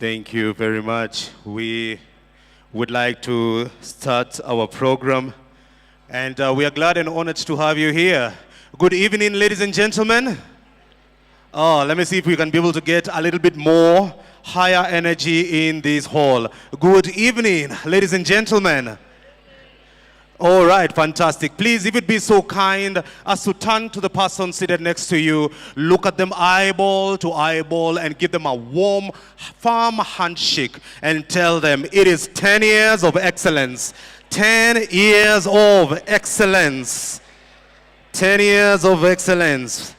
Thank you very much. We would like to start our program, and we are glad and honored to have you here. Good evening, ladies and gentlemen. Let me see if we can be able to get a little bit more higher energy in this hall. Good evening, ladies and gentlemen. All right, fantastic. Please, if you'd be so kind as to turn to the person seated next to you, look at them eyeball to eyeball and give them a warm, firm handshake and tell them it is 10 years of excellence. 10 years of excellence. 10 years of excellence.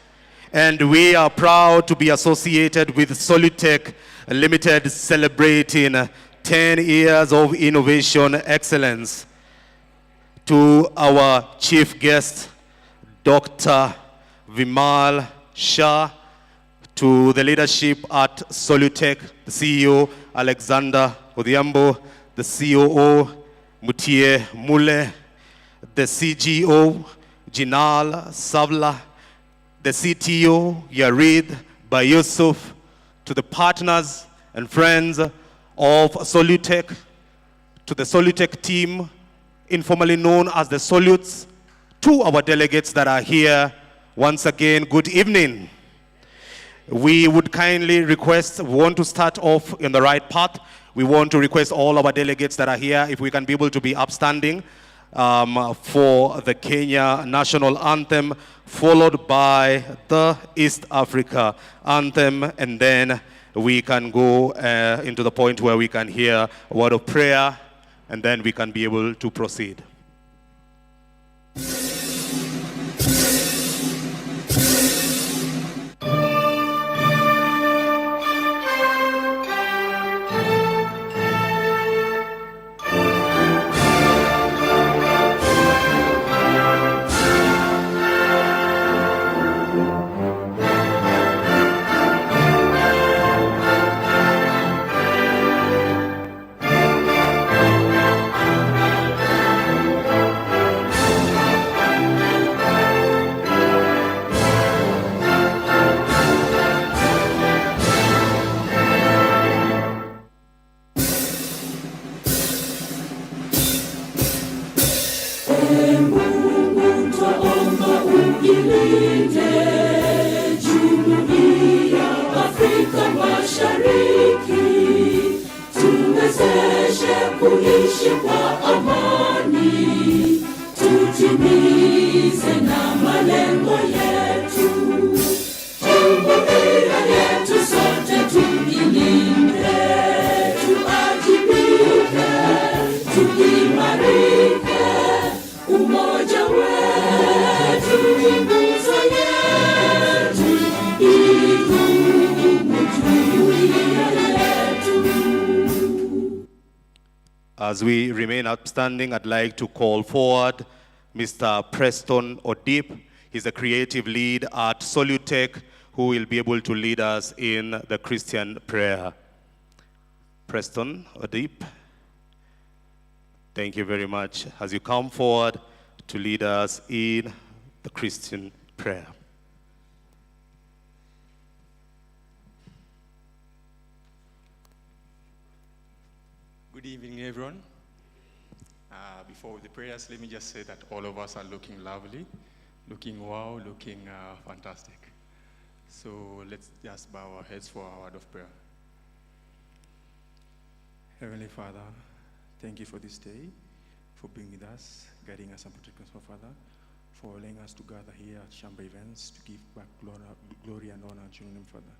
And we are proud to be associated with Solutech Limited, celebrating 10 years of innovation excellence. To our chief guest, Dr. Vimal Shah, to the leadership at Solutech, the CEO, Alexander Odhiambo, the COO, Mutie Mule, the CGO, Jinal Savla, the CTO, Yarid Bayusuf, to the partners and friends of Solutech, to the Solutech team, informally known as the Solutes, to our delegates that are here, once again, good evening. We would kindly request, we want to start off in the right path. We want to request all our delegates that are here, if we can be able to be upstanding for the Kenya national anthem, followed by the East Africa anthem, and then we can go into the point where we can hear a word of prayer, and then we can be able to proceed. As we remain upstanding, I'd like to call forward Mr. Preston Odip. He's a creative lead at Solutech, who will be able to lead us in the Christian prayer. Preston Odip, thank you very much as you come forward to lead us in the Christian prayer. Good evening, everyone. Before the prayers, let me just say that all of us are looking lovely, looking wow, looking fantastic. So let's just bow our heads for our word of prayer. Heavenly Father, thank you for this day, for being with us, guiding us and protecting us, Father, for allowing us to gather here at Chamber Events to give back glory and honor to your name, Father.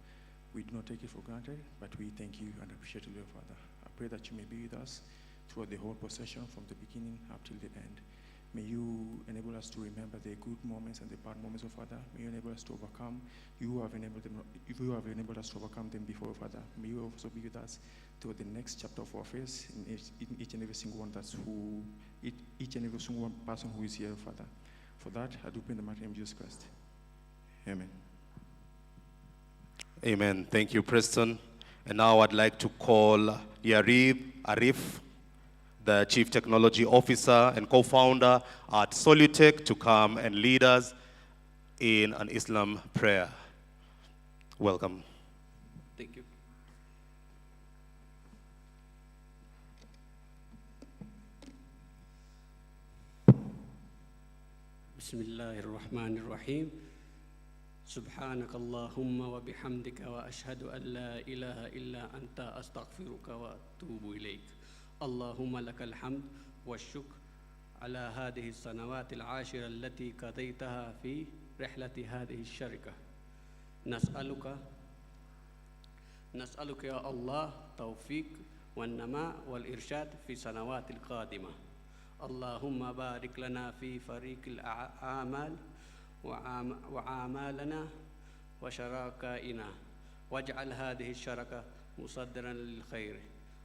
We do not take it for granted, but we thank you and appreciate you, Father. I pray that you may be with us throughout the whole procession from the beginning up till the end. May you enable us to remember the good moments and the bad moments, Father. May you enable us to overcome. You have enabled us to overcome them before, Father. May you also be with us through the next chapter of our faith in each and every single one each and every single one person who is here, Father. For that, I do pray in the mighty name of Jesus Christ. Amen. Amen. Thank you, Preston. And now I'd like to call Yarid Arif, the Chief Technology Officer and co-founder at Solutech, to come and lead us in an Islam prayer. Welcome. Thank you. Bismillahir Rahmanir Rahim. Subhanak Allahumma wa bihamdika wa ashhadu an la ilaha illa anta astaghfiruka wa atubu ilayk. Allahumma lakal hamd wa shukr ala hadhihi as-sanawat al-ashira allati qadaytaha fi rihlati hadhihi ash-sharika. نسألك يا الله توفيق والنماء والإرشاد في سنوات القادمة. اللهم بارك لنا في فريق الأعمال وعامالنا وشركائنا واجعل هذه الشركة مصدرا للخير.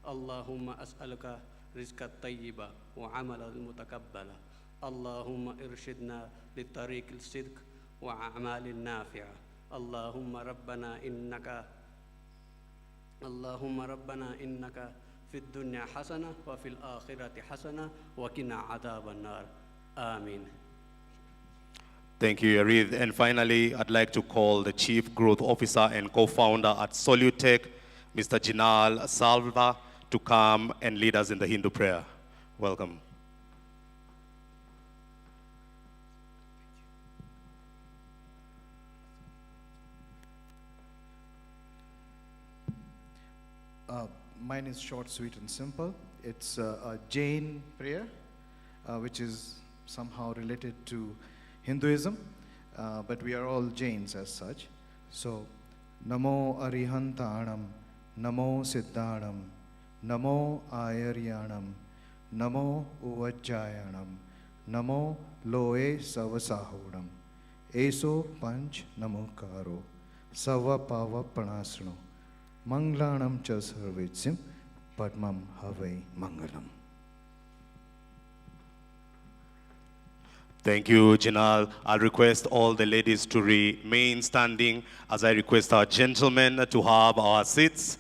اللهم أسألك رزقا طيبا وعملا متقبلا. اللهم ارشدنا لطريق الصدق وأعمال نافعة. اللهم ربنا إنك في الدنيا حسنة وفي الآخرة حسنة وقنا عذاب النار. آمين. Thank you, Yarid. And finally, I'd like to call the Chief Growth Officer and co-founder at Solutech, Mr. Jinal Salva, to come and lead us in the Hindu prayer. Welcome. Mine is short, sweet, and simple. It's a Jain prayer, which is somehow related to Hinduism, but we are all Jains as such. So, Namo Arihantanam, Namo Siddhanam, Namo Ayaryanam, Namo Uvajjayanam, Namo Loe Savasahudam, Eso Panch Namokaro, Sava Pava Panasno. Manglanam cha sarvitsim padmam havai mangalam. Thank you, Jinal. I'll request all the ladies to remain standing as I request our gentlemen to have our seats.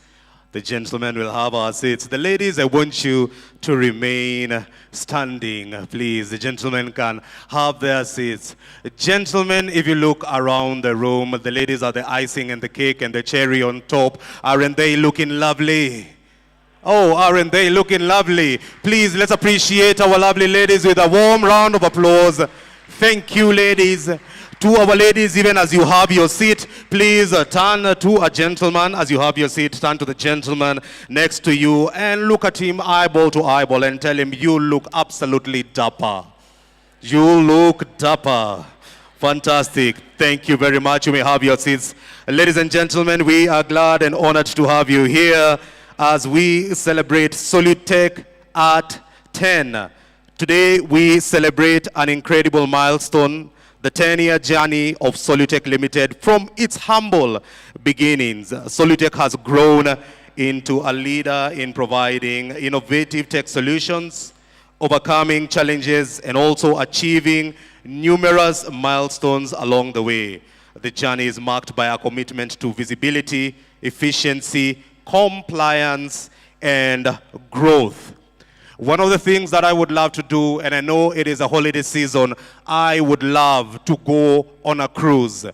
The gentlemen will have our seats. The ladies, I want you to remain standing, please. The gentlemen can have their seats. Gentlemen, if you look around the room, the ladies are the icing and the cake and the cherry on top. Aren't they looking lovely? Oh, aren't they looking lovely? Please, let's appreciate our lovely ladies with a warm round of applause. Thank you, ladies. To our ladies, even as you have your seat, please turn to a gentleman. As you have your seat, turn to the gentleman next to you and look at him eyeball to eyeball and tell him, you look absolutely dapper. You look dapper. Fantastic. Thank you very much. You may have your seats. Ladies and gentlemen, we are glad and honored to have you here as we celebrate Solutech at 10. Today, we celebrate an incredible milestone, the 10-year journey of Solutech Limited. From its humble beginnings, Solutech has grown into a leader in providing innovative tech solutions, overcoming challenges, and also achieving numerous milestones along the way. The journey is marked by a commitment to visibility, efficiency, compliance, and growth. One of the things that I would love to do, and I know it is a holiday season, I would love to go on a cruise.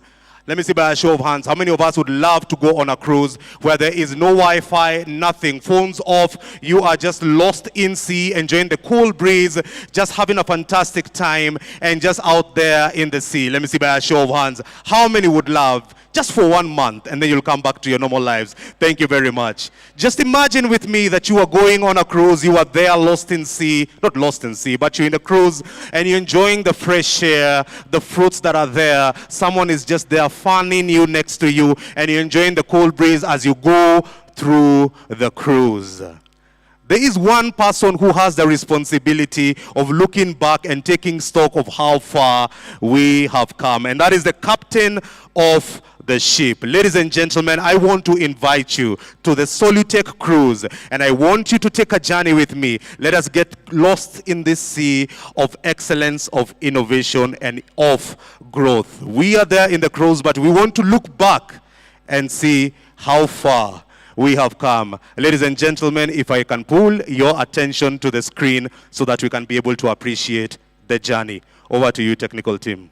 Let me see by a show of hands, how many of us would love to go on a cruise where there is no Wi-Fi, nothing, phones off, you are just lost in sea, enjoying the cool breeze, just having a fantastic time, and just out there in the sea. Let me see by a show of hands, how many would love just for 1 month, and then you'll come back to your normal lives. Thank you very much. Just imagine with me that you are going on a cruise, you are there lost in sea, not lost in sea, but you're in a cruise, and you're enjoying the fresh air, the fruits that are there. Someone is just there fanning you next to you, and you're enjoying the cool breeze as you go through the cruise. There is one person who has the responsibility of looking back and taking stock of how far we have come, and that is the captain of the ship. Ladies and gentlemen, I want to invite you to the Solutech cruise, and I want you to take a journey with me. Let us get lost in this sea of excellence, of innovation, and of growth. We are there in the cruise, but we want to look back and see how far we have come. Ladies and gentlemen, if I can pull your attention to the screen so that we can be able to appreciate the journey. Over to you, technical team.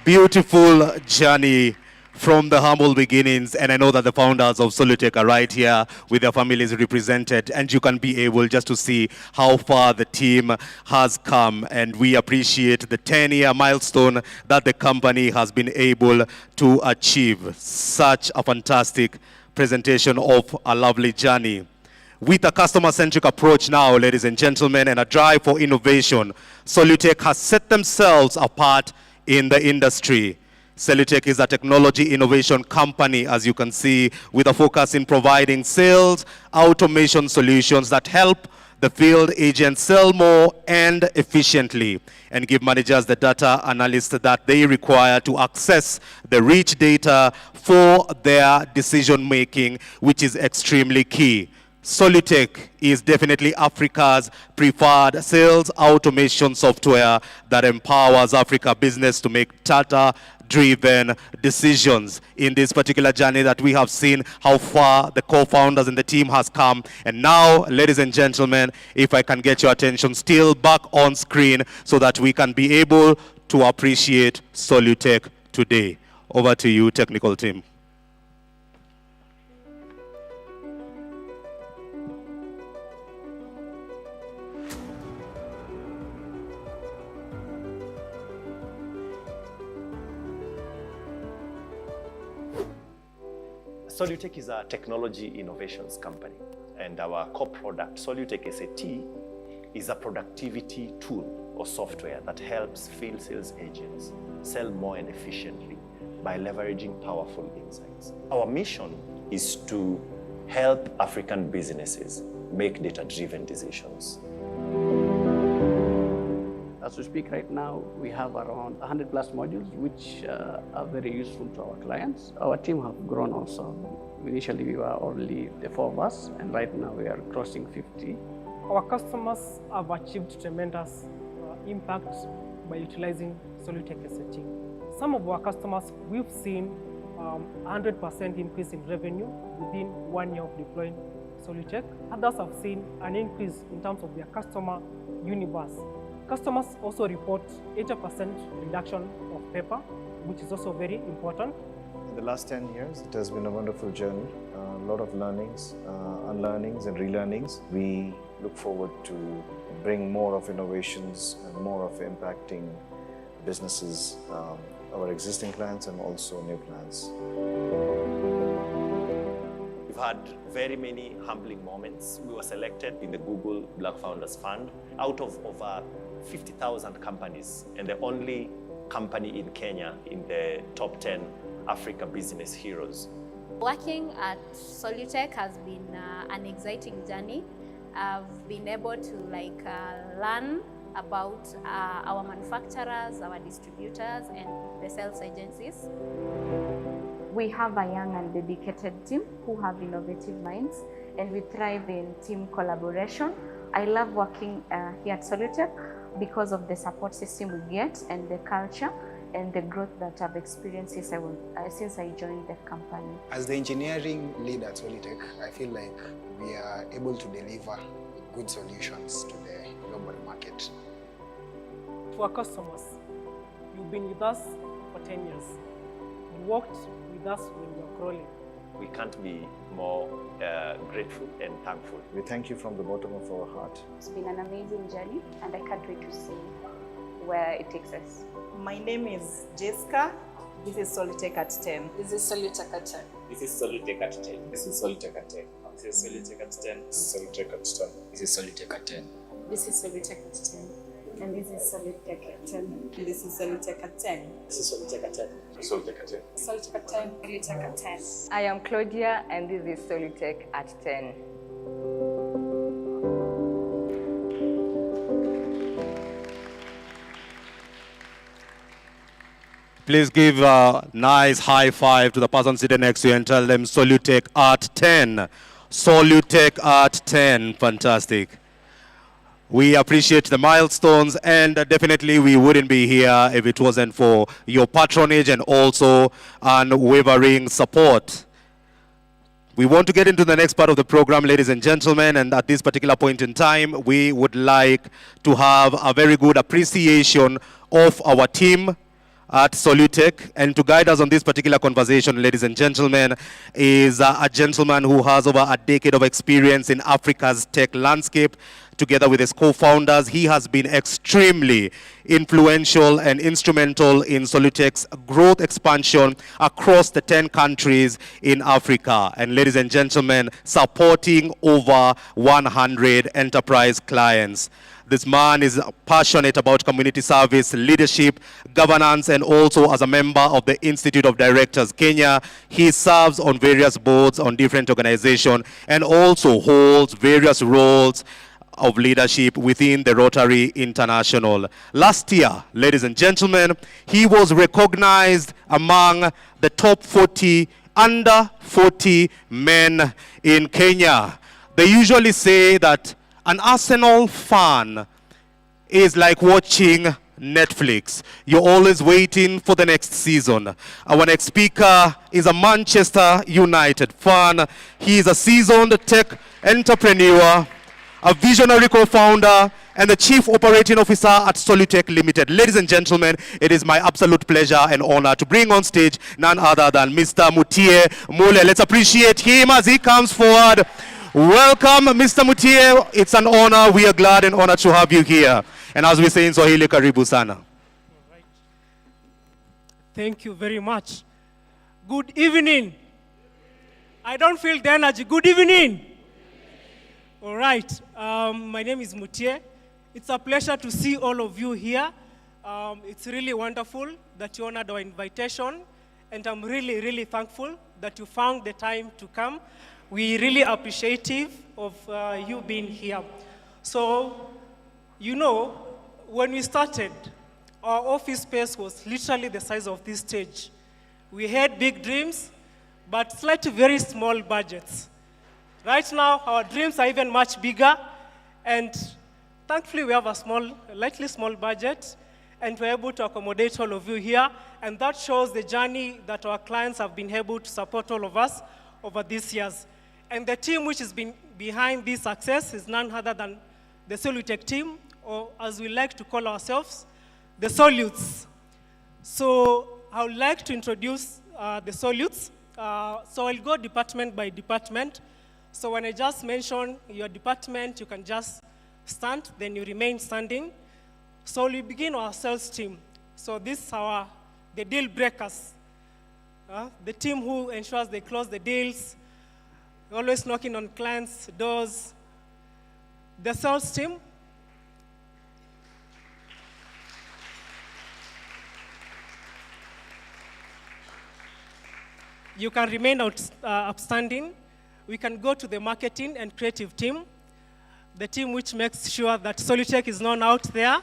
Beautiful journey from the humble beginnings, and I know that the founders of Solutech are right here with their families represented, and you can be able just to see how far the team has come, and we appreciate the 10-year milestone that the company has been able to achieve. Such a fantastic presentation of a lovely journey. With a customer-centric approach now, ladies and gentlemen, and a drive for innovation, Solutech has set themselves apart in the industry. Solutech is a technology innovation company, as you can see, with a focus in providing sales automation solutions that help the field agents sell more and efficiently, and give managers the data analysts that they require to access the rich data for their decision making, which is extremely key. Solutech is definitely Africa's preferred sales automation software that empowers Africa business to make data-driven decisions. In this particular journey that we have seen how far the co-founders and the team has come. And now, ladies and gentlemen, if I can get your attention still back on screen so that we can be able to appreciate Solutech today. Over to you, technical team. Solutech is a technology innovations company, and our core product, Solutech SAT, is a productivity tool or software that helps field sales agents sell more and efficiently by leveraging powerful insights. Our mission is to help African businesses make data-driven decisions. As we speak right now, we have around 100 plus modules, which are very useful to our clients. Our team have grown also. Initially, we were only the 4 of us, and right now we are crossing 50. Our customers have achieved tremendous impact by utilizing Solutech SAT. Some of our customers, we've seen 100% increase in revenue within 1 year of deploying Solutech. Others have seen an increase in terms of their customer universe. Customers also report 80% reduction of paper, which is also very important. In the last 10 years, it has been a wonderful journey. A lot of learnings, unlearnings and relearnings. We look forward to bring more of innovations and more of impacting businesses, our existing clients and also new clients. We've had very many humbling moments. We were selected in the Google Black Founders Fund out of over 50,000 companies, and the only company in Kenya in the top 10 Africa business heroes. Working at Solutech has been an exciting journey. I've been able to learn about our manufacturers, our distributors, and the sales agencies. We have a young and dedicated team who have innovative minds, and we thrive in team collaboration. I love working here at Solutech because of the support system we get and the culture and the growth that I've experienced since I joined the company. As the engineering lead at Solutech, I feel like we are able to deliver good solutions to the global market. To our customers, you've been with us for 10 years. You worked with us when you were crawling. We can't be more grateful and thankful. We thank you from the bottom of our heart. It's been an amazing journey, and I can't wait to see where it takes us. My name is Jessica. This is Solutech at 10. This is Solutech at 10. This is Solutech at 10. This is Solutech at 10. This is Solutech at 10. This is Solutech at 10. This is Solutech at 10. This is Solutech at 10. And this is Solutech at 10. And this is Solutech at 10. This is Solutech at 10. Solutech at 10. Solutech at 10. Solutech at 10. I am Claudia, and this is Solutech at 10. Please give a nice high five to the person sitting next to you and tell them Solutech at 10. Solutech at 10. Fantastic. We appreciate the milestones, and definitely we wouldn't be here if it wasn't for your patronage and also unwavering support. We want to get into the next part of the program, ladies and gentlemen, and at this particular point in time, we would like to have a very good appreciation of our team, at Solutech. And to guide us on this particular conversation, ladies and gentlemen, is a gentleman who has over a decade of experience in Africa's tech landscape. Together with his co-founders, he has been extremely influential and instrumental in Solutech's growth expansion across the 10 countries in Africa. And ladies and gentlemen, supporting over 100 enterprise clients. This man is passionate about community service, leadership, governance, and also as a member of the Institute of Directors Kenya. He serves on various boards on different organizations and also holds various roles of leadership within the Rotary International. Last year, ladies and gentlemen, he was recognized among the top 40 under 40 men in Kenya. They usually say that an Arsenal fan is like watching Netflix. You're always waiting for the next season. Our next speaker is a Manchester United fan. He is a seasoned tech entrepreneur, a visionary co-founder, and the Chief Operating Officer at Solutech Limited. Ladies and gentlemen, it is my absolute pleasure and honor to bring on stage none other than Mr. Mutie Mule. Let's appreciate him as he comes forward. Welcome, Mr. Mutie. It's an honor. We are glad and honored to have you here. And as we say in Swahili, karibu sana. Right. Thank you very much. Good evening. I don't feel the energy. Good evening. All right, my name is Mutie. It's a pleasure to see all of you here. It's really wonderful that you honored our invitation, and I'm really, really thankful that you found the time to come. We're really appreciative of you being here. So, you know, when we started, our office space was literally the size of this stage. We had big dreams, but slightly very small budgets. Right now, our dreams are even much bigger, and thankfully we have a lightly small budget, and we're able to accommodate all of you here, and that shows the journey that our clients have been able to support all of us over these years. And the team which has been behind this success is none other than the Solutech team, or as we like to call ourselves, the Solutes. So I would like to introduce the Solutes. So I'll go department by department. So when I just mention your department, you can just stand, then you remain standing. So we begin our sales team. So this is the deal breakers. The team who ensures they close the deals, always knocking on clients' doors. The sales team. You can remain upstanding. We can go to the marketing and creative team, the team which makes sure that Solutech is known out there.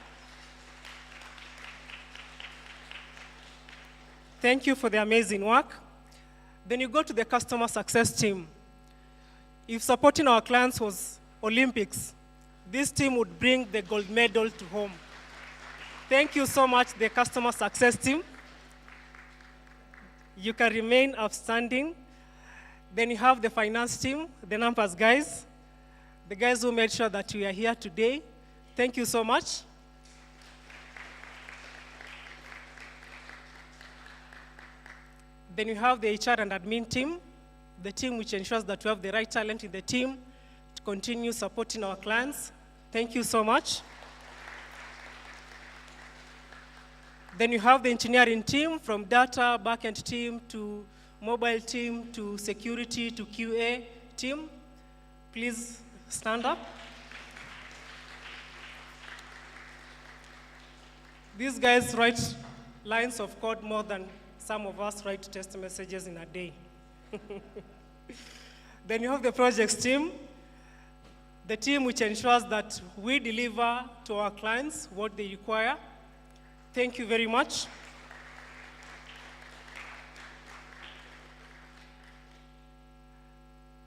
Thank you for the amazing work. Then you go to the customer success team. If supporting our clients was Olympics, this team would bring the gold medal to home. Thank you so much, the customer success team. You can remain upstanding. Then you have the finance team, the numbers guys, the guys who made sure that we are here today. Thank you so much. Then you have the HR and admin team, the team which ensures that we have the right talent in the team to continue supporting our clients. Thank you so much. Then you have the engineering team, from data, backend team, to mobile team, to security, to QA team. Please stand up. These guys write lines of code more than some of us write text messages in a day. Then you have the projects team, the team which ensures that we deliver to our clients what they require. Thank you very much.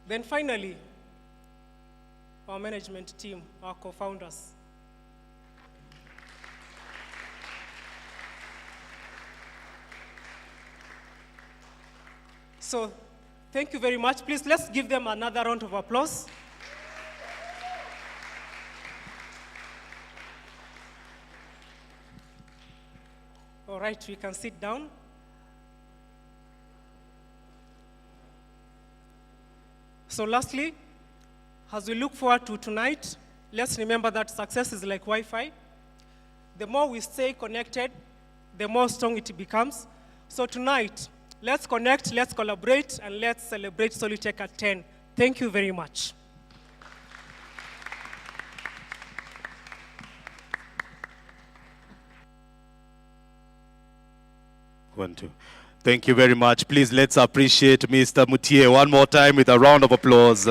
Then finally, our management team, our co-founders. So, thank you very much. Please, let's give them another round of applause. All right, we can sit down. So lastly, as we look forward to tonight, let's remember that success is like Wi-Fi. The more we stay connected, the more strong it becomes. So tonight, let's connect, let's collaborate, and let's celebrate Solutech at 10. Thank you very much. One, two. Thank you very much. Please let's appreciate Mr. Mutie one more time with a round of applause.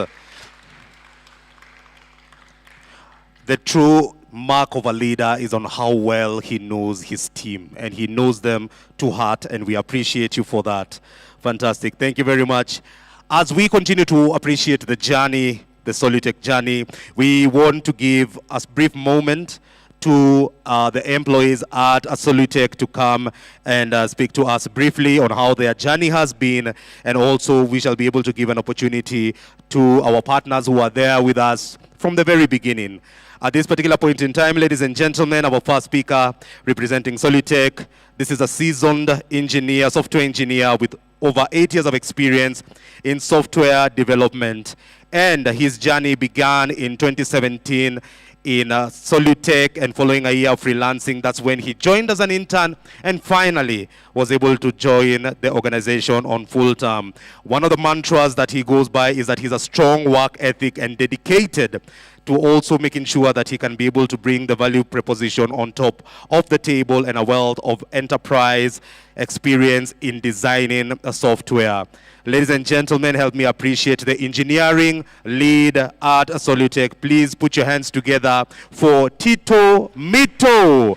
The true mark of a leader is on how well he knows his team, and he knows them to heart, and we appreciate you for that. Fantastic. Thank you very much. As we continue to appreciate the journey, the Solutech journey, we want to give a brief moment to the employees at Solutech to come and speak to us briefly on how their journey has been, and also we shall be able to give an opportunity to our partners who are there with us from the very beginning. At this particular point in time, ladies and gentlemen, our first speaker representing Solutech, this is a seasoned engineer, software engineer with over 8 years of experience in software development. And his journey began in 2017 in Solutech, and following a year of freelancing, that's when he joined as an intern and finally was able to join the organization on full time. One of the mantras that he goes by is that he's a strong work ethic and dedicated to also making sure that he can be able to bring the value proposition on top of the table and a wealth of enterprise experience in designing a software. Ladies and gentlemen, help me appreciate the engineering lead at Solutech. Please put your hands together for Tito Mito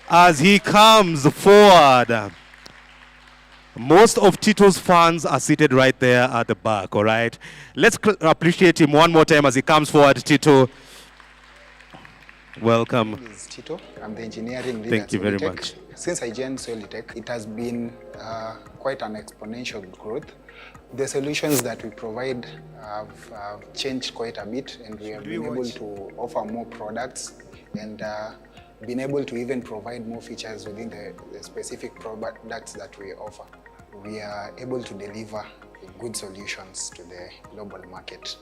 as he comes forward. Most of Tito's fans are seated right there at the back, all right? Let's appreciate him one more time as he comes forward. Tito, welcome. My name is Tito. I'm the engineering lead Thank at you very Solutech. much. Since I joined Solutech, it has been quite an exponential growth. The solutions that we provide have changed quite a bit, and we have been able to offer more products and been able to even provide more features within the specific products that we offer. We are able to deliver good solutions to the global market.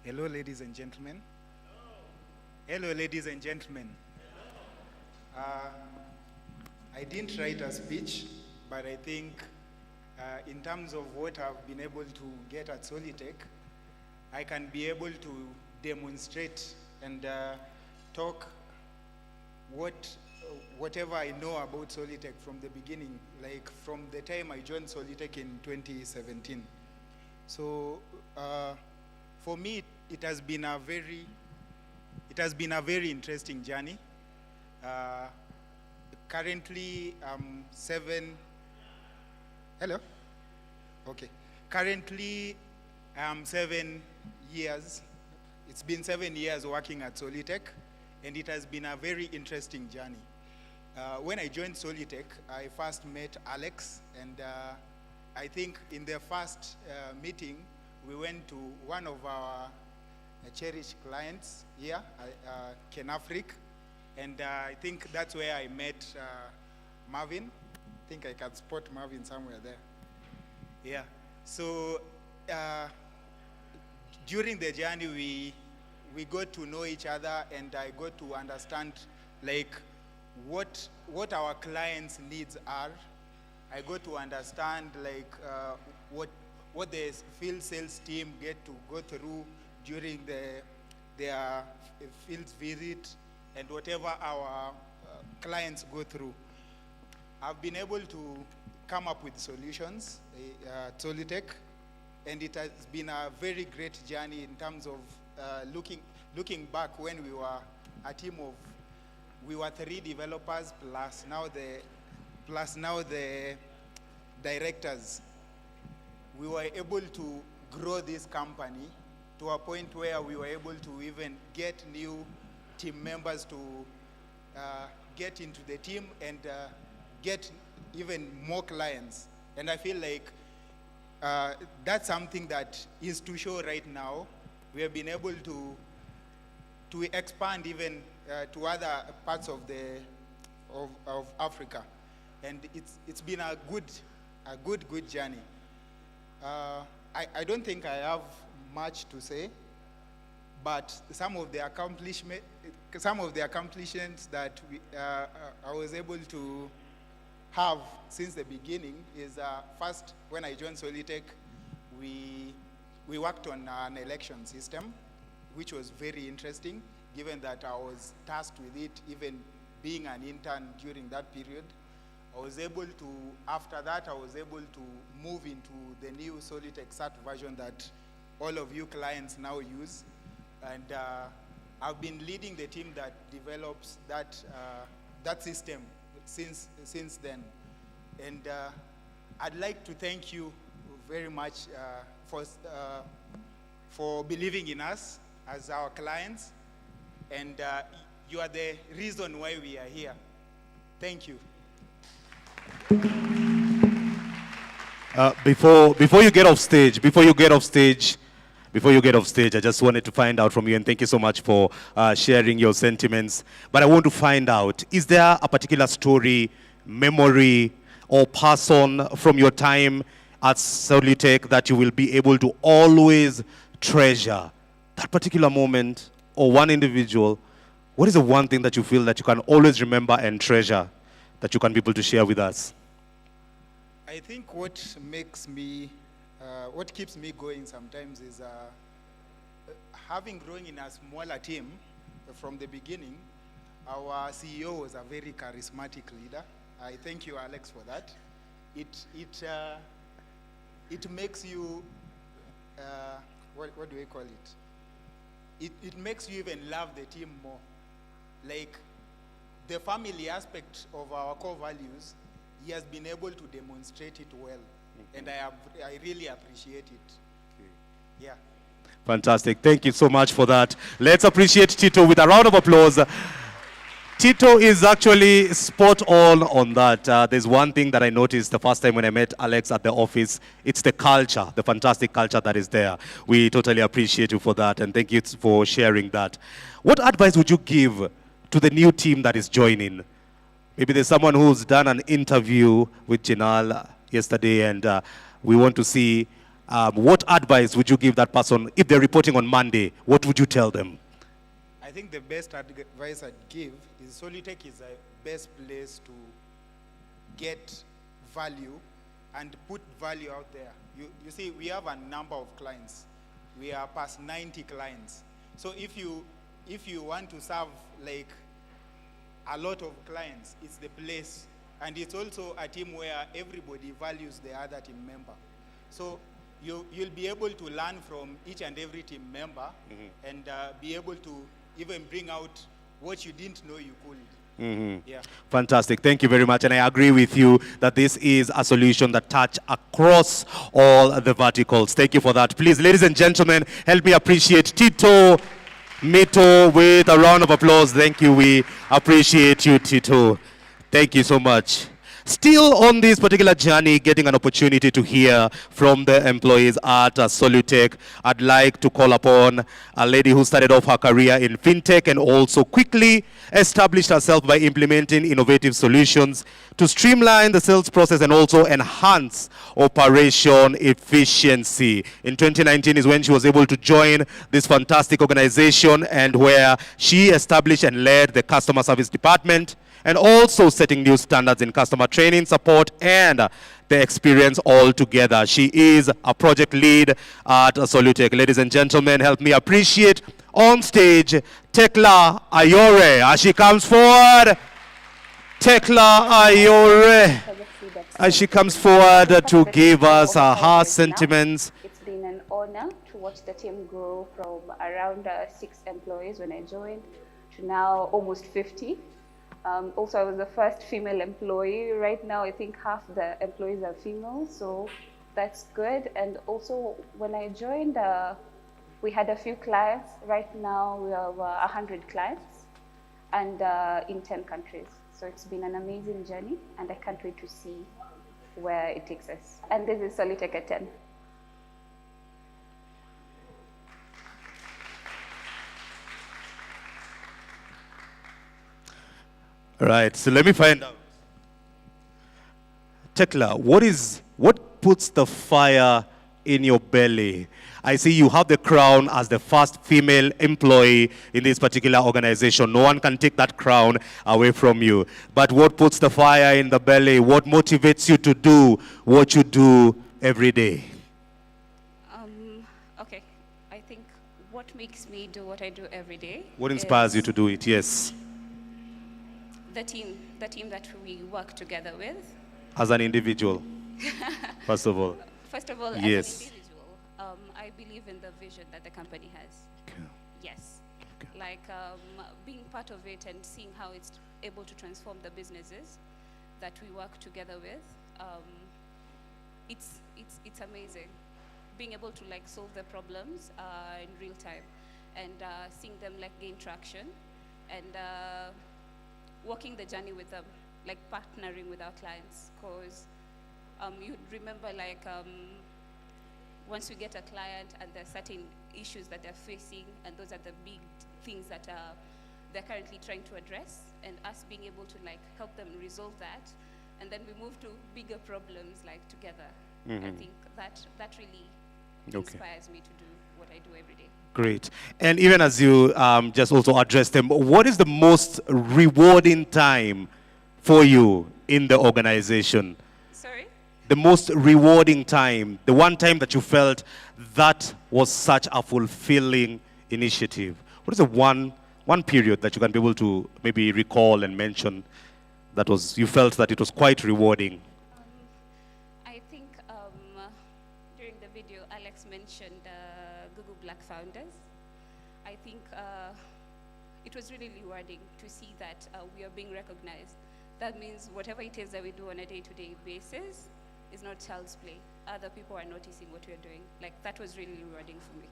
Hello, ladies and gentlemen. Hello, ladies and gentlemen. I didn't write a speech, but I think in terms of what I've been able to get at Solutech, I can be able to demonstrate and talk whatever I know about Solutech from the beginning, like from the time I joined Solutech in 2017. So for me, it has been a very interesting journey. Currently, I'm 7. Hello? Okay. Currently, I'm 7 years. It's been 7 years working at Solutech, and it has been a very interesting journey. When I joined Solutech, I first met Alex, and I think in the first meeting, we went to one of our cherished clients here, Kenafric, and I think that's where I met Marvin. I think I can spot Marvin somewhere there. Yeah, so during the journey, we got to know each other, and I got to understand like what our clients' needs are. I got to understand like what the field sales team get to go through during their field visit, and whatever our clients go through. I've been able to come up with solutions at Solutech, and it has been a very great journey in terms of looking back when we were a team of, we were 3 developers plus now the directors. We were able to grow this company to a point where we were able to even get new team members to get into the team and get even more clients. And I feel like that's something that is to show right now. We have been able to to expand even to other parts of Africa, and it's been a good journey. I don't think I have much to say, but some of the accomplishments that I was able to have since the beginning is first, when I joined Solutech, we worked on an election system, which was very interesting, given that I was tasked with it, even being an intern during that period. After that, I was able to move into the new Solutech SAT version that all of you clients now use. And I've been leading the team that develops that system since then. And I'd like to thank you very much for believing in us as our clients. And you are the reason why we are here. Thank you. Before you get off stage, I just wanted to find out from you, and thank you so much for sharing your sentiments. But I want to find out, is there a particular story, memory, or person from your time at Solutech that you will be able to always treasure? That particular moment, or one individual, what is the one thing that you feel that you can always remember and treasure that you can be able to share with us? I think what keeps me going sometimes is having grown in a smaller team from the beginning. Our CEO was a very charismatic leader. I thank you, Alex, for that. It makes you, what do we call it? It makes you even love the team more. Like the family aspect of our core values, he has been able to demonstrate it well, and I really appreciate it. Yeah. Fantastic. Thank you so much for that. Let's appreciate Tito with a round of applause. Tito is actually spot on that. There's one thing that I noticed the first time when I met Alex at the office. It's the culture, the fantastic culture that is there. We totally appreciate you for that, and thank you for sharing that. What advice would you give to the new team that is joining? Maybe there's someone who's done an interview with Jinal yesterday, and we want to see what advice would you give that person if they're reporting on Monday? What would you tell them? I think the best advice I'd give is Solutech is the best place to get value and put value out there. You see, we have a number of clients. We are past 90 clients. So if you want to serve like a lot of clients, it's the place. And it's also a team where everybody values the other team member. So you'll be able to learn from each and every team member, and be able to even bring out what you didn't know you could. Yeah. Fantastic. Thank you very much. And I agree with you that this is a solution that touches across all the verticals. Thank you for that. Please, ladies and gentlemen, help me appreciate Tito Mito with a round of applause. Thank you. We appreciate you, Tito. Thank you so much. Still on this particular journey, getting an opportunity to hear from the employees at Solutech, I'd like to call upon a lady who started off her career in fintech and also quickly established herself by implementing innovative solutions to streamline the sales process and also enhance operation efficiency. In 2019 is when she was able to join this fantastic organization, and where she established and led the customer service department, and also setting new standards in customer training, support, and the experience altogether. She is a project lead at Solutech. Ladies and gentlemen, help me appreciate on stage Tekla Ayore as she comes forward. Tekla Ayore as she comes forward to give us her sentiments. It's been an honor to watch the team grow from around 6 employees when I joined to now almost 50. Also, I was the first female employee. Right now, I think half the employees are female, so that's good. And also, when I joined, we had a few clients. Right now, we have 100 clients, and in 10 countries. So it's been an amazing journey, and I can't wait to see where it takes us. And this is Solutech at 10. Right, so let me find out. Tekla, what puts the fire in your belly? I see you have the crown as the first female employee in this particular organization. No one can take that crown away from you. But what puts the fire in the belly? What motivates you to do what you do every day? Okay, I think what makes me do what I do every day. What inspires you to do it? Yes. The team that we work together with. As an individual, first of all. First of all, as yes. an individual, I believe in the vision that the company has. Okay. Yes. Okay. Like being part of it and seeing how it's able to transform the businesses that we work together with. It's amazing. Being able to like solve the problems in real time and seeing them like gain traction and walking the journey with them, like partnering with our clients. Because you remember like once we get a client and there are certain issues that they're facing, and those are the big things that they're currently trying to address, and us being able to like help them resolve that, and then we move to bigger problems like together. I think that really inspires me to do what I do every day. Great. And even as you just also addressed them, what is the most rewarding time for you in the organization? Sorry? The most rewarding time, the one time that you felt that was such a fulfilling initiative. What is the one period that you can be able to maybe recall and mention that was, you felt that it was quite rewarding? I think during the video, Alex mentioned Google Black Founders. I think it was really rewarding to see that we are being recognized. That means whatever it is that we do on a day-to-day basis is not child's play. Other people are noticing what we are doing. Like, that was really rewarding for me.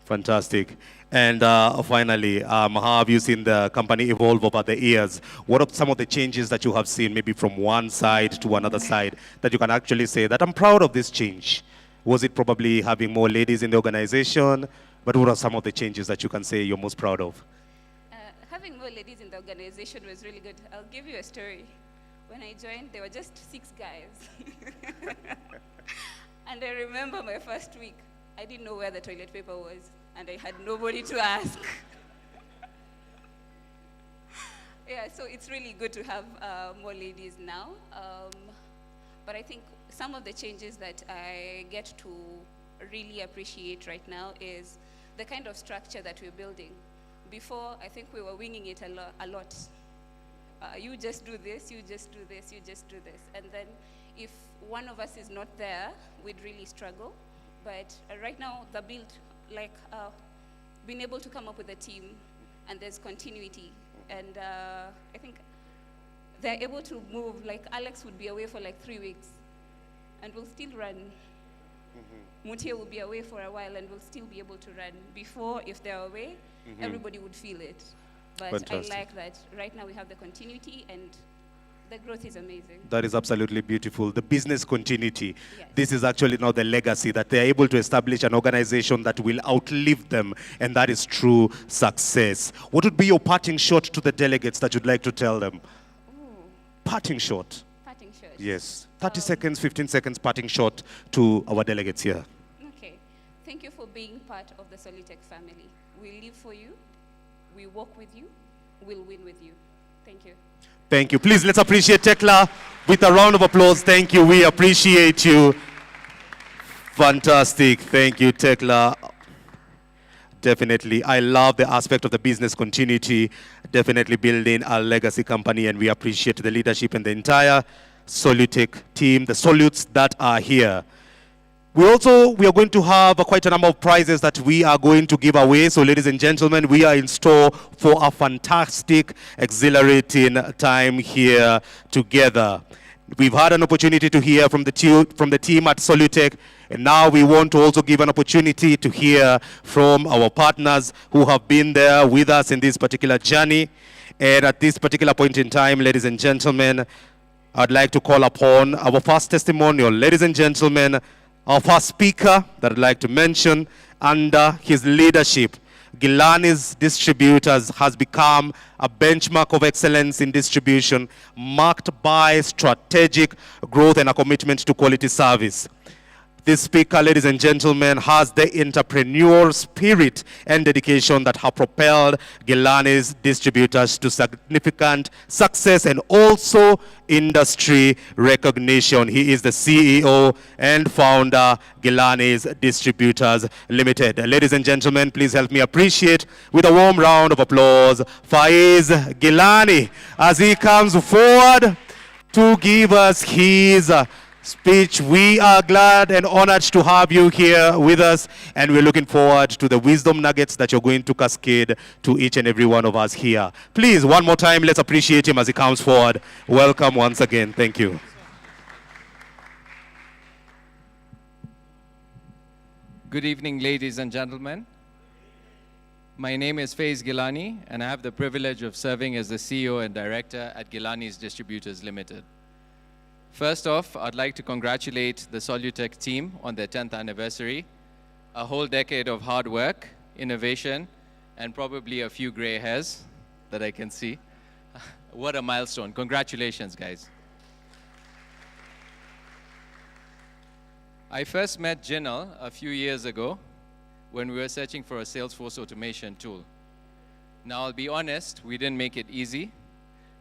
Fantastic. And finally, how have you seen the company evolve over the years? What are some of the changes that you have seen, maybe from one side to another side, that you can actually say that I'm proud of this change? Was it probably having more ladies in the organization? But what are some of the changes that you can say you're most proud of? Having more ladies in the organization was really good. I'll give you a story. When I joined, there were just 6 guys. And I remember my first week, I didn't know where the toilet paper was, and I had nobody to ask. Yeah, so it's really good to have more ladies now. But I think some of the changes that I get to really appreciate right now is the kind of structure that we're building. Before, I think we were winging it a lot. You just do this, you just do this, you just do this. And then if one of us is not there, we'd really struggle. But right now, the build, like being able to come up with a team, and there's continuity. And I think they're able to move, like Alex would be away for like 3 weeks, and we'll still run. Mutia will be away for a while, and we'll still be able to run. Before, if they're away, everybody would feel it. But Fantastic. I like that. Right now we have the continuity, and the growth is amazing. That is absolutely beautiful. The business continuity. Yes. This is actually now the legacy, that they are able to establish an organization that will outlive them, and that is true success. What would be your parting shot to the delegates that you'd like to tell them? Parting shot. Parting shot. Yes. 30 seconds, 15 seconds parting shot to our delegates here. Okay. Thank you for being part of the Solutech family. We live for you. We walk with you. We'll win with you. Thank you. Thank you. Please, let's appreciate Tekla with a round of applause. Thank you. We appreciate you. Fantastic. Thank you, Tekla. Definitely. I love the aspect of the business continuity, definitely building a legacy company, and we appreciate the leadership and the entire Solutech team, the Solutes that are here. We are going to have quite a number of prizes that we are going to give away. So ladies and gentlemen, we are in store for a fantastic, exhilarating time here together. We've had an opportunity to hear from the team at Solutech, and now we want to also give an opportunity to hear from our partners who have been there with us in this particular journey. And at this particular point in time, ladies and gentlemen, I'd like to call upon our first testimonial. Ladies and gentlemen, our first speaker that I'd like to mention, under his leadership, Gilani's Distributors has become a benchmark of excellence in distribution, marked by strategic growth and a commitment to quality service. This speaker, ladies and gentlemen, has the entrepreneurial spirit and dedication that have propelled Gilani's Distributors to significant success and also industry recognition. He is the CEO and founder, Gilani's Distributors Limited. Ladies and gentlemen, please help me appreciate with a warm round of applause Faiz Gilani as he comes forward to give us his speech. We are glad and honored to have you here with us, and we're looking forward to the wisdom nuggets that you're going to cascade to each and every one of us here. Please, one more time, let's appreciate him as he comes forward. Welcome once again. Thank you. Good evening, ladies and gentlemen. My name is Faiz Gilani, and I have the privilege of serving as the CEO and Director at Gilani's Distributors Limited. First off, I'd like to congratulate the Solutech team on their 10th anniversary. A whole decade of hard work, innovation, and probably a few gray hairs that I can see. What a milestone. Congratulations, guys. I first met Jinal a few years ago when we were searching for a Salesforce automation tool. Now, I'll be honest, we didn't make it easy.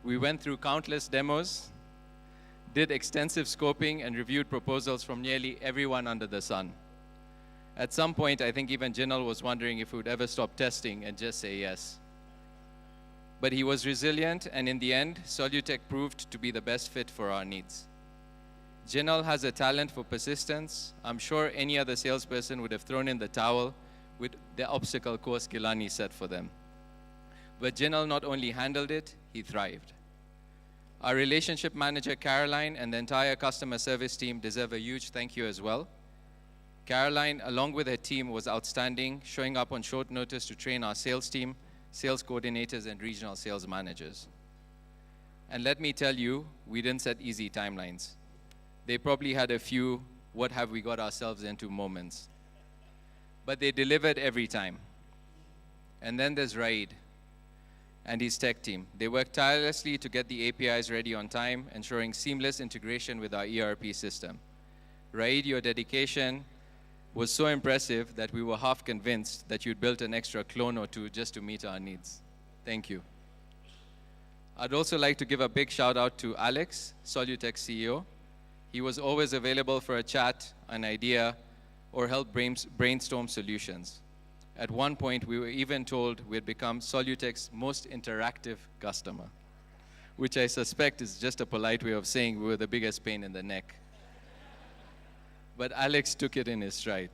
We went through countless demos, did extensive scoping, and reviewed proposals from nearly everyone under the sun. At some point, I think even Jinal was wondering if we would ever stop testing and just say yes. But he was resilient, and in the end, Solutech proved to be the best fit for our needs. Jinal has a talent for persistence. I'm sure any other salesperson would have thrown in the towel with the obstacle course Gilani set for them. But Jinal not only handled it, he thrived. Our relationship manager, Caroline, and the entire customer service team deserve a huge thank you as well. Caroline, along with her team, was outstanding, showing up on short notice to train our sales team, sales coordinators, and regional sales managers. And let me tell you, we didn't set easy timelines. They probably had a few, what have we got ourselves into moments. But they delivered every time. And then there's Raid and his tech team. They worked tirelessly to get the APIs ready on time, ensuring seamless integration with our ERP system. Raid, your dedication was so impressive that we were half convinced that you'd built an extra clone or two just to meet our needs. Thank you. I'd also like to give a big shout out to Alex, Solutech CEO. He was always available for a chat, an idea, or help brainstorm solutions. At one point, we were even told we had become Solutech's most interactive customer, which I suspect is just a polite way of saying we were the biggest pain in the neck. But Alex took it in his stride.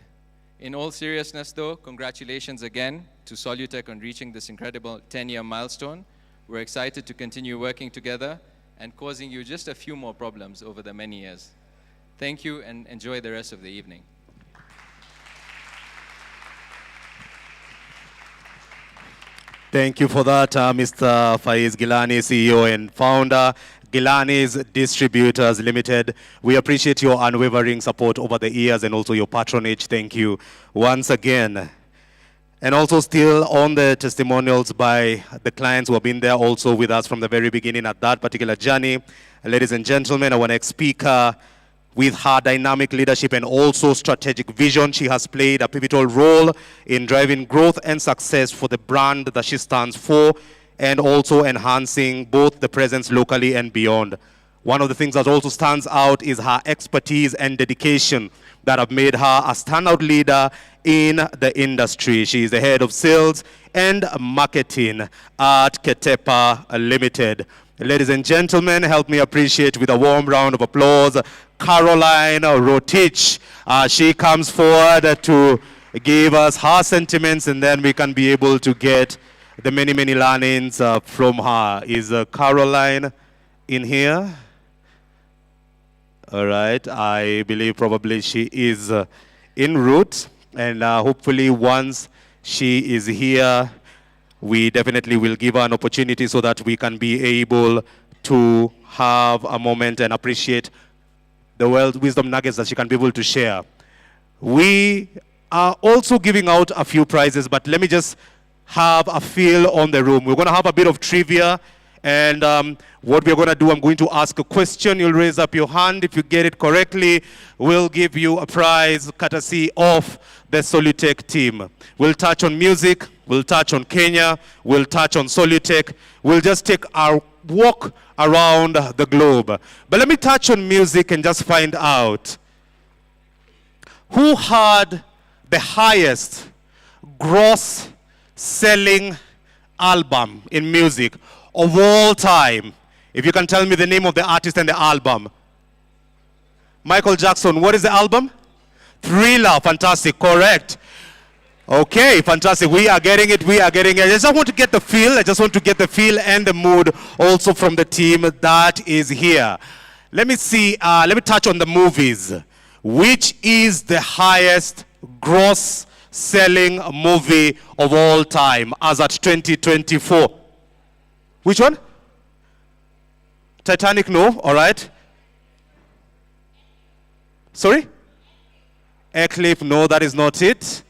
In all seriousness, though, congratulations again to Solutech on reaching this incredible 10-year milestone. We're excited to continue working together and causing you just a few more problems over the many years. Thank you, and enjoy the rest of the evening. Thank you for that, Mr. Faiz Gilani, CEO and founder, Gilani's Distributors Limited. We appreciate your unwavering support over the years and also your patronage. Thank you once again. And also still on the testimonials by the clients who have been there also with us from the very beginning at that particular journey. Ladies and gentlemen, our next speaker, with her dynamic leadership and also strategic vision, she has played a pivotal role in driving growth and success for the brand that she stands for, and also enhancing both the presence locally and beyond. One of the things that also stands out is her expertise and dedication that have made her a standout leader in the industry. She is the head of sales and marketing at Ketepa Limited. Ladies and gentlemen, help me appreciate with a warm round of applause Caroline Rotich. She comes forward to give us her sentiments, and then we can be able to get the many, many learnings from her. Is Caroline in here? All right, I believe probably she is en route, and hopefully once she is here, we definitely will give her an opportunity so that we can be able to have a moment and appreciate the wisdom nuggets that she can be able to share. We are also giving out a few prizes, but let me just have a feel on the room. We're going to have a bit of trivia. And what we're going to do, I'm going to ask a question. You'll raise up your hand. If you get it correctly, we'll give you a prize courtesy of the Solutech team. We'll touch on music. We'll touch on Kenya. We'll touch on Solutech. We'll just take our walk around the globe. But let me touch on music and just find out who had the highest gross selling album in music of all time. If you can tell me the name of the artist and the album. Michael Jackson, what is the album? Thriller, fantastic, correct. Okay, fantastic, we are getting it, we are getting it. I just want to get the feel, and the mood also from the team that is here. Let me see, let me touch on the movies. Which is the highest gross selling movie of all time as at 2024? Which one? Titanic, no, all right. Sorry? Eclipse, no, that is not it.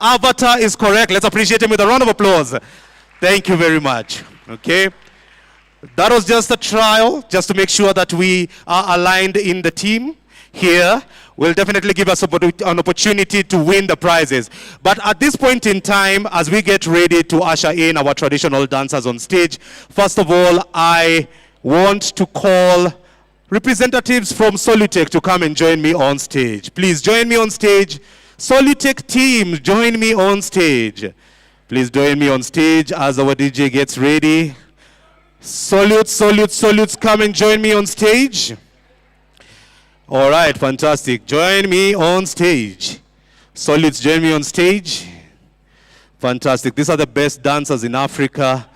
Avatar is correct. Let's appreciate him with a round of applause. Thank you very much. Okay. That was just a trial, just to make sure that we are aligned in the team here. Will definitely give us an opportunity to win the prizes. But at this point in time, as we get ready to usher in our traditional dancers on stage, first of all, I want to call representatives from Solutech to come and join me on stage. Please join me on stage. Solutech team, join me on stage. Please join me on stage as our DJ gets ready. Salutes, come and join me on stage. All right, fantastic. Join me on stage. Solutes, join me on stage. Fantastic. These are the best dancers in Africa.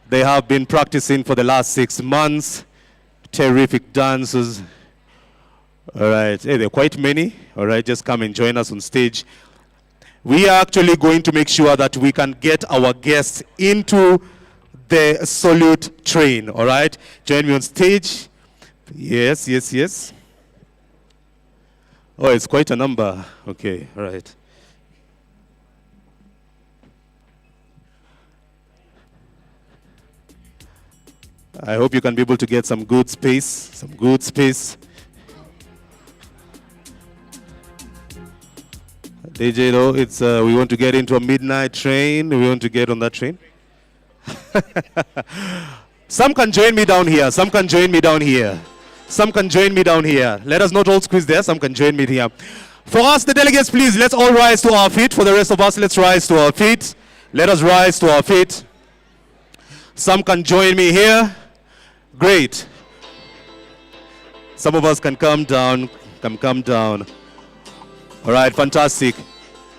They have been practicing for the last 6 months. Terrific dancers. All right, hey, there are quite many. All right, just come and join us on stage. We are actually going to make sure that we can get our guests into the Solute train. All right, join me on stage. Yes. Oh, it's quite a number. Okay, all right. I hope you can be able to get some good space, DJ, though, it's we want to get into a midnight train. We want to get on that train. Some can join me down here. Let us not all squeeze there. Some can join me here. For us, the delegates, please, let's all rise to our feet. For the rest of us, let's rise to our feet. Let us rise to our feet. Some can join me here. Great. Some of us can come down. All right, fantastic.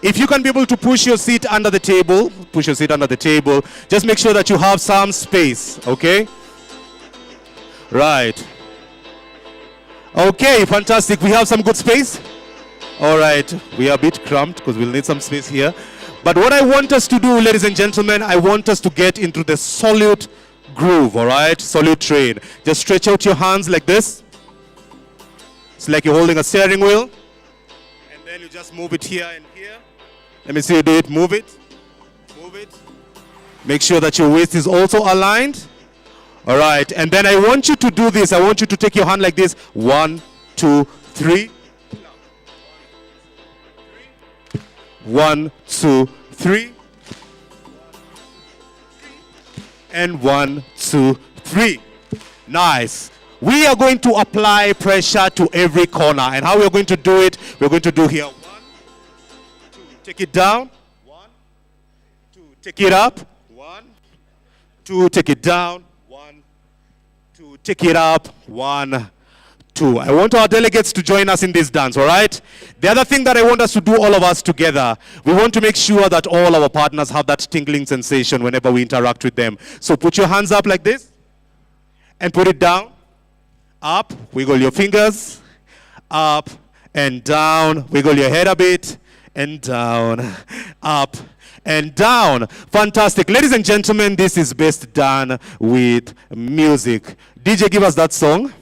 If you can be able to push your seat under the table, just make sure that you have some space, okay? Right. Okay, fantastic. We have some good space. All right, we are a bit cramped because we'll need some space here. But what I want us to do, ladies and gentlemen, I want us to get into the Solute groove, all right? Solute train. Just stretch out your hands like this. It's like you're holding a steering wheel. And then you just move it here and here. Let me see you do it. Move it. Make sure that your waist is also aligned. All right, and then I want you to do this. I want you to take your hand like this. 1, 2, 3. 1, 2, 3. And 1, 2, 3. Nice. We are going to apply pressure to every corner. And how we're going to do it, we're going to do here. 1, 2, take it down. 1, 2, take it up. 1, 2, take it down. 1, 2, take it up. 1, 2. I want our delegates to join us in this dance, all right? The other thing that I want us to do, all of us together, we want to make sure that all our partners have that tingling sensation whenever we interact with them. So put your hands up like this and put it down. Up, wiggle your fingers. Up and down, wiggle your head a bit. And down, up and down. Fantastic. Ladies and gentlemen, this is best done with music. DJ, give us that song.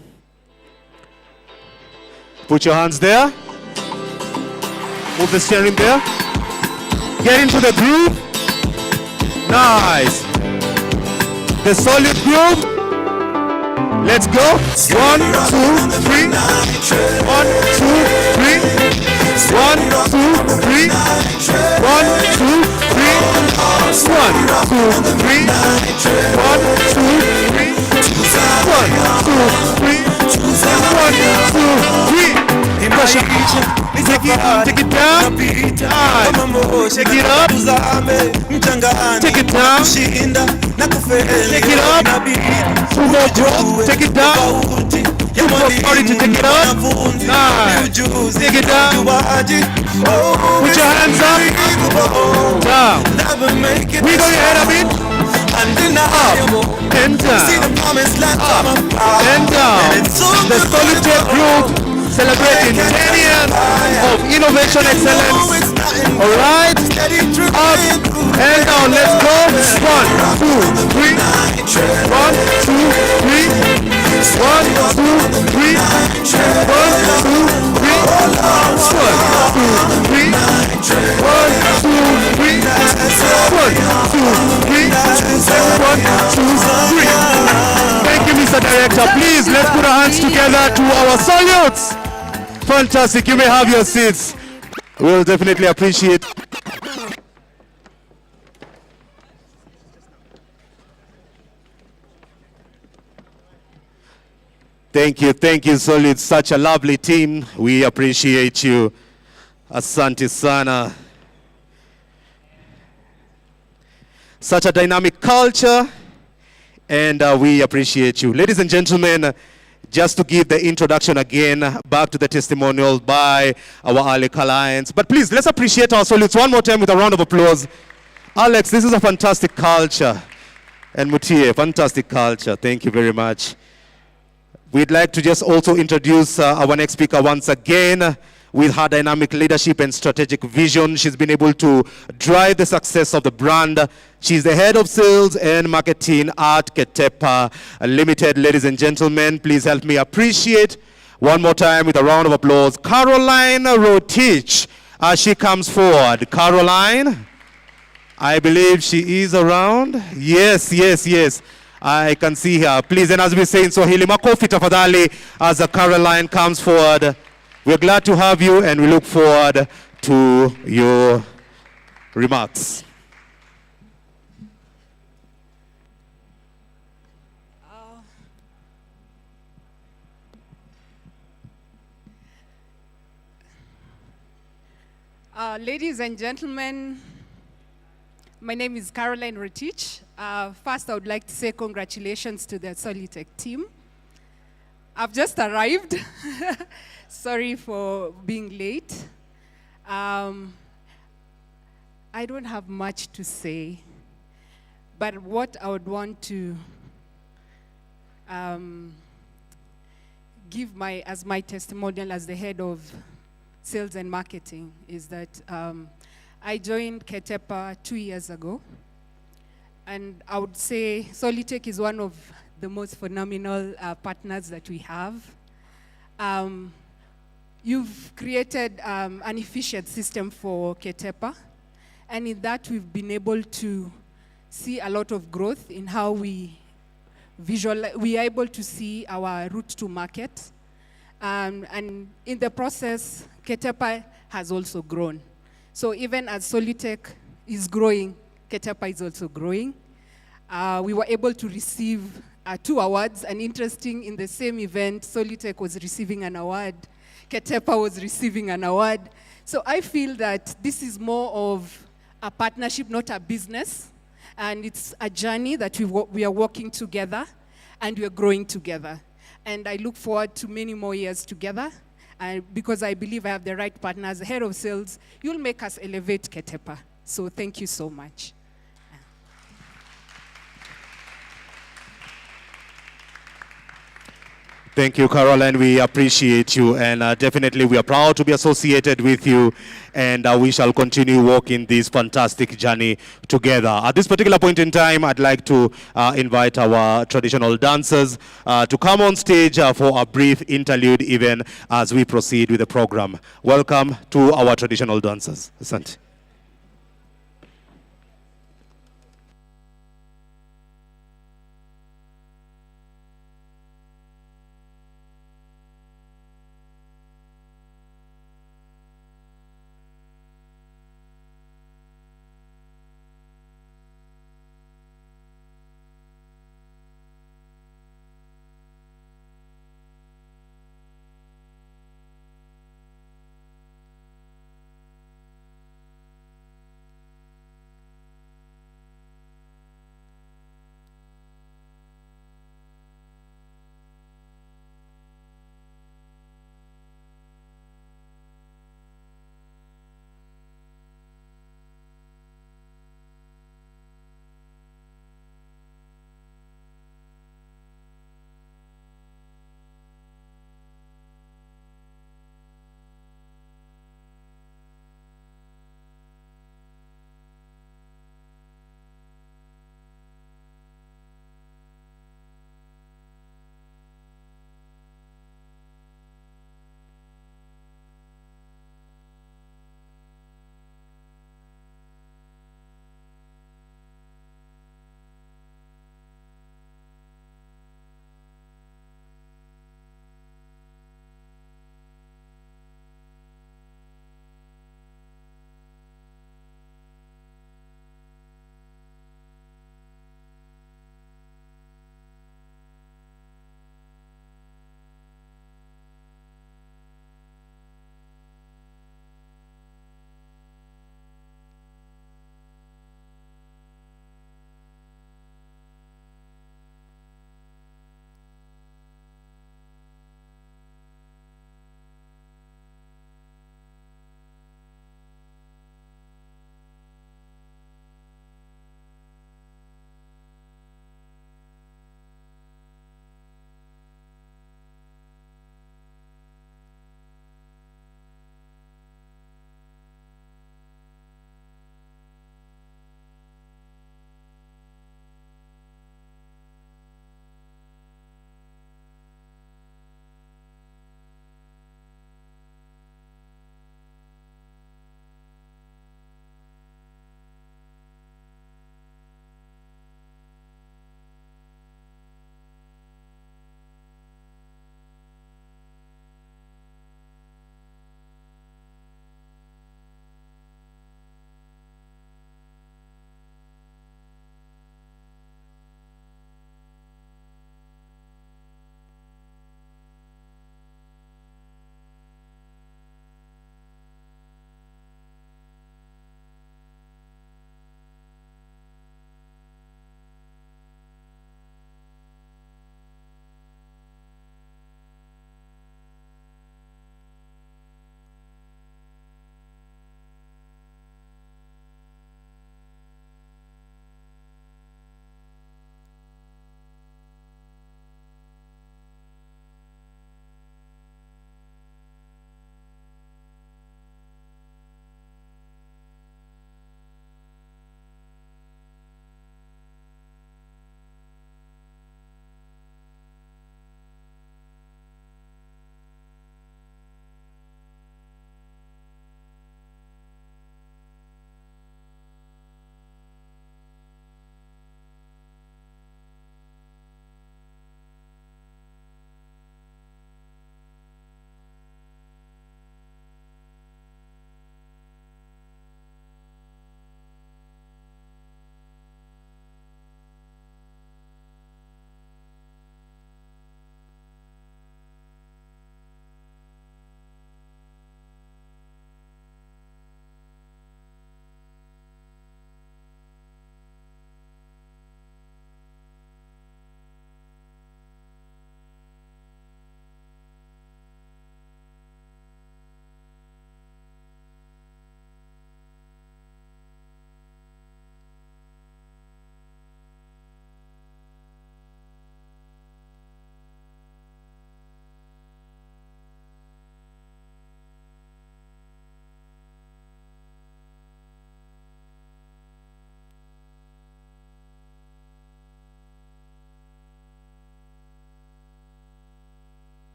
Put your hands there. Move the steering there. Get into the groove. Nice. The solid group. Let's go. 1, 2, 3. 1, 2, 3. 1, 2, 3. 1, 2, 3. 1, 2, 3. 1, 2, 3. 1, 2, 3. Pressure. Take it down. Take it down. Take it up. Take it down. Take it up. Two more drops. Take it down. Two more to take it up. Nice. Take it down. Put your hands up. Down. Wiggle your head a bit. Up and down. Up and down. The Solutech group celebrating 10 years of innovation excellence. All right, up and down. Let's go. 1, 2, 3. 1, 2, 3. 1, 2, 3. 1, 2, 3. 1, 2, 3. 1, 2, 3. 1, 2, 3. Thank you, Mr. Director. Please, let's put our hands together to our salutes. Fantastic. You may have your seats. We'll definitely appreciate. Thank you, Solid. Such a lovely team. We appreciate you. Asante sana. Such a dynamic culture, and we appreciate you. Ladies and gentlemen, just to give the introduction again, back to the testimonial by our early clients. But please, let's appreciate our Solids one more time with a round of applause. Alex, this is a fantastic culture. And Mutie, fantastic culture. Thank you very much. We'd like to just also introduce our next speaker once again. With her dynamic leadership and strategic vision, she's been able to drive the success of the brand. She's the head of sales and marketing at Ketepa Limited. Ladies and gentlemen, please help me appreciate one more time with a round of applause, Caroline Rotich, as she comes forward. Caroline, I believe she is around. Yes. I can see her. Please, and as we say in Swahili, makofi tafadhali as Caroline comes forward. We're glad to have you, and we look forward to your remarks. Ladies and gentlemen, my name is Caroline Rotich. First, I would like to say congratulations to the Solutech team. I've just arrived. Sorry for being late. I don't have much to say, but what I would want to give as my testimonial as the head of sales and marketing is that I joined Ketepa 2 years ago, and I would say Solutech is one of the most phenomenal partners that we have. You've created an efficient system for Ketepa, and in that we've been able to see a lot of growth in how we are able to see our route to market. And in the process, Ketepa has also grown. So even as Solutech is growing, Ketepa is also growing. We were able to receive 2 awards, and interesting, in the same event, Solutech was receiving an award, Ketepa was receiving an award. So I feel that this is more of a partnership, not a business, and it's a journey that we are walking together, and we are growing together. And I look forward to many more years together, because I believe I have the right partners. Head of sales, you'll make us elevate Ketepa. So thank you so much. Thank you, Caroline. We appreciate you, and definitely we are proud to be associated with you, and we shall continue walking this fantastic journey together. At this particular point in time, I'd like to invite our traditional dancers to come on stage for a brief interlude, even as we proceed with the program. Welcome to our traditional dancers. Asante.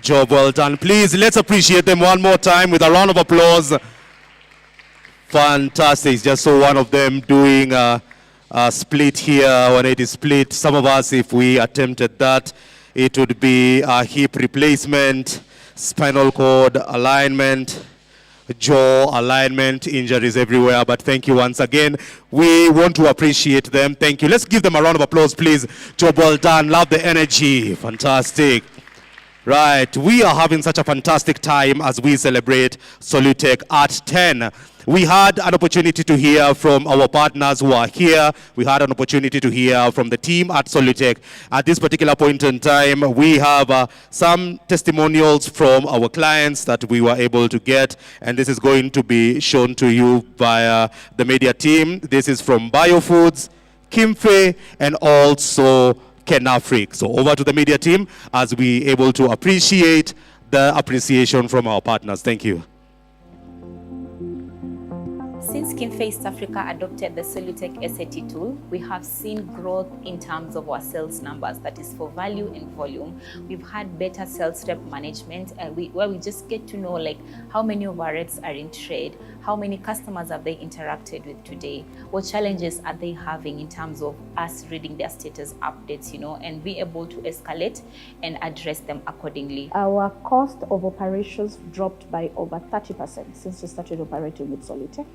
Job well done. Please, let's appreciate them one more time with a round of applause. Fantastic. Just so one of them doing a split here. When it is split, some of us, if we attempted that, it would be a hip replacement, spinal cord alignment, jaw alignment, injuries everywhere. But thank you once again. We want to appreciate them. Thank you. Let's give them a round of applause, please. Job well done. Love the energy. Fantastic. Right. We are having such a fantastic time as we celebrate Solutech at 10. We had an opportunity to hear from our partners who are here. We had an opportunity to hear from the team at Solutech. At this particular point in time, we have some testimonials from our clients that we were able to get, and this is going to be shown to you by the media team. This is from Biofoods, Kimfe, and also Kenafric. So over to the media team as we able to appreciate the appreciation from our partners. Thank you. Since Kimfe East Africa adopted the Solutech SAT tool, we have seen growth in terms of our sales numbers, that is for value and volume. We've had better sales rep management, where we just get to know like how many of our reps are in trade, how many customers have they interacted with today, what challenges are they having in terms of us reading their status updates, and be able to escalate and address them accordingly. Our cost of operations dropped by over 30% since we started operating with Solutech.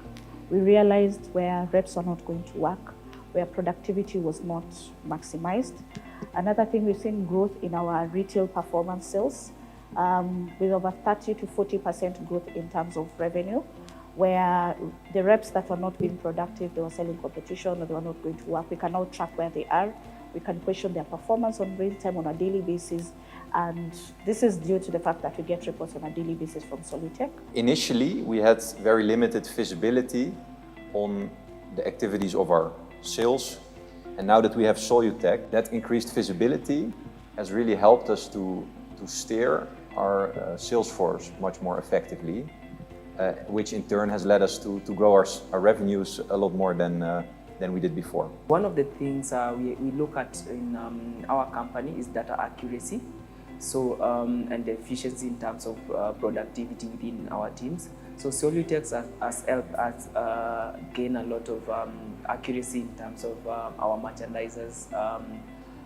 We realized where reps are not going to work, where productivity was not maximized. Another thing, we've seen growth in our retail performance sales with over 30 to 40% growth in terms of revenue, where the reps that were not being productive, they were selling competition or they were not going to work. We can now track where they are. We can question their performance on real time on a daily basis. And this is due to the fact that we get reports on a daily basis from Solutech. Initially, we had very limited visibility on the activities of our sales. And now that we have Solutech, that increased visibility has really helped us to steer our sales force much more effectively, which in turn has led us to grow our revenues a lot more than we did before. One of the things we look at in our company is data accuracy. So, and the efficiency in terms of productivity within our teams. So Solutech has helped us gain a lot of accuracy in terms of our merchandisers,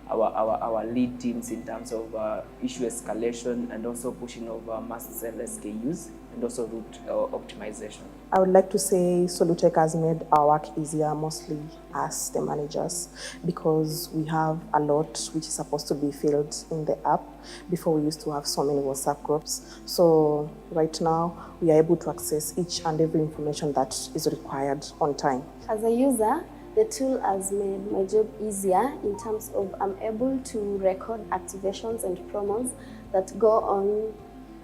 our lead teams in terms of issue escalation and also pushing of mass sell SKUs and also route optimization. I would like to say Solutech has made our work easier, mostly as the managers, because we have a lot which is supposed to be filled in the app. Before we used to have so many WhatsApp groups. So right now we are able to access each and every information that is required on time. As a user, the tool has made my job easier in terms of I'm able to record activations and promos that go on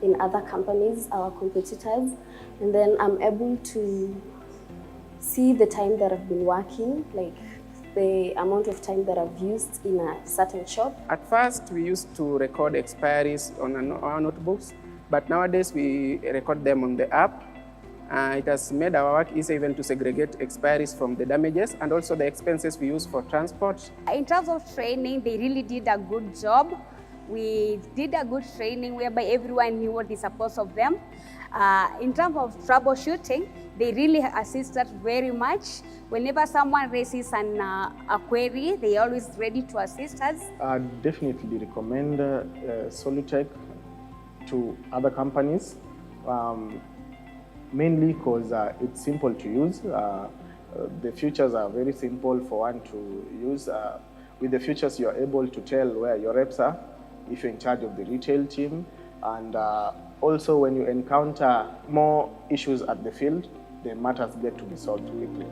in other companies, our competitors, and then I'm able to see the time that I've been working, like the amount of time that I've used in a certain shop. At first, we used to record expiries on our notebooks, but nowadays we record them on the app. It has made our work easier even to segregate expiries from the damages and also the expenses we use for transport. In terms of training, they really did a good job. We did a good training whereby everyone knew what is supposed of them. In terms of troubleshooting, they really assisted very much. Whenever someone raises a query, they are always ready to assist us. I definitely recommend Solutech to other companies, mainly because it's simple to use. The features are very simple for one to use. With the features, you're able to tell where your reps are, if you're in charge of the retail team, and also when you encounter more issues at the field, the matters get to be solved quickly.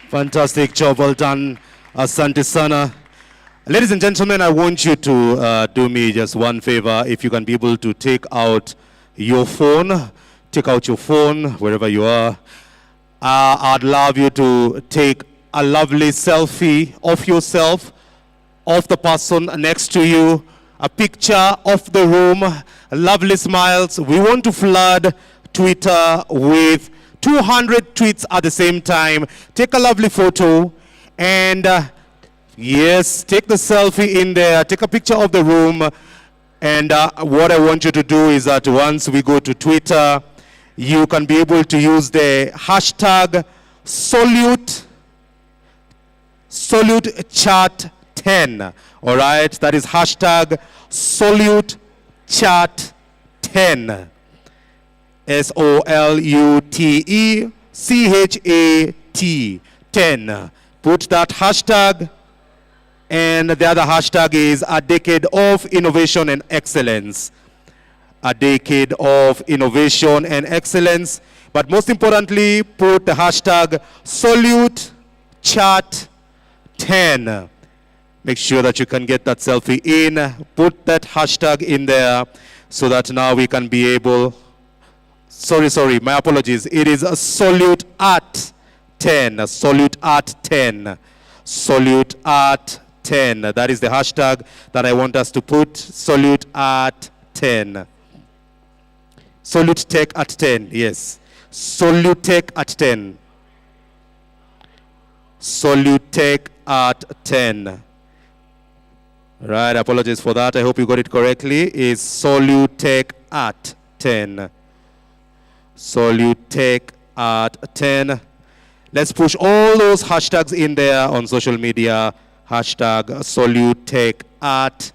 Fantastic job, well done, Asante Sana. Ladies and gentlemen, I want you to do me just one favor. If you can be able to take out your phone wherever you are. I'd love you to take a lovely selfie of yourself, of the person next to you, a picture of the room, lovely smiles. We want to flood Twitter with 200 tweets at the same time. Take a lovely photo And yes, take the selfie in there, take a picture of the room. And what I want you to do is that once we go to Twitter, you can be able to use the hashtag SoluteChat10. All right, that is hashtag SoluteChat10. SoluteChat 10. Put that hashtag, and the other hashtag is a decade of innovation and excellence. A decade of innovation and excellence. But most importantly, put the hashtag SoluteChat10. Make sure that you can get that selfie in. Put that hashtag in there so that now we can be able. Sorry, my apologies. It is a Solute at 10. Solute at 10. Solute at 10. That is the hashtag that I want us to put. Solute at 10. Solutech at 10. Yes. Solutech at 10. Solutech at 10. Right, apologies for that. I hope you got it correctly. Is Solutech at 10. Solutech at 10. Let's push all those hashtags in there on social media. Hashtag Solutech at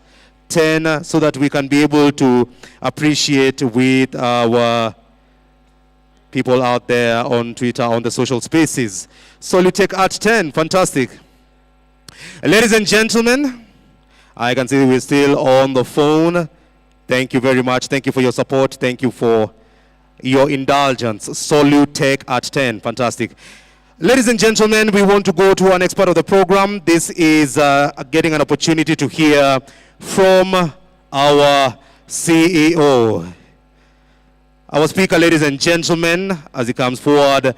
10, so that we can be able to appreciate with our people out there on Twitter, on the social spaces. Solutech at 10, fantastic. Ladies and gentlemen, I can see we're still on the phone. Thank you very much. Thank you for your support. Thank you for your indulgence. Solutech at 10, fantastic. Ladies and gentlemen, we want to go to our next part of the program. This is getting an opportunity to hear from our CEO. Our speaker, ladies and gentlemen, as he comes forward,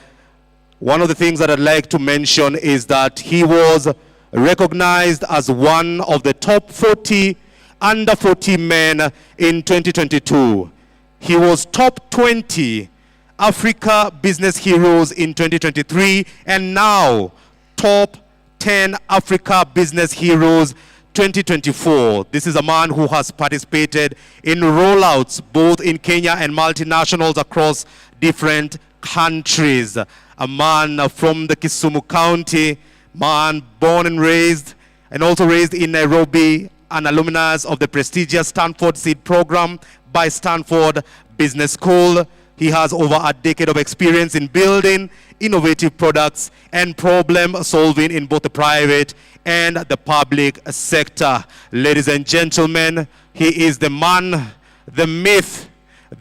one of the things that I'd like to mention is that he was recognized as one of the top 40 under 40 men in 2022. He was top 20 Africa Business Heroes in 2023, and now top 10 Africa Business Heroes 2024. This is a man who has participated in rollouts both in Kenya and multinationals across different countries. A man from the Kisumu County, man born and also raised in Nairobi, an alumnus of the prestigious Stanford Seed Program by Stanford Business School. He has over a decade of experience in building innovative products and problem solving in both the private and the public sector. Ladies and gentlemen, he is the man, the myth,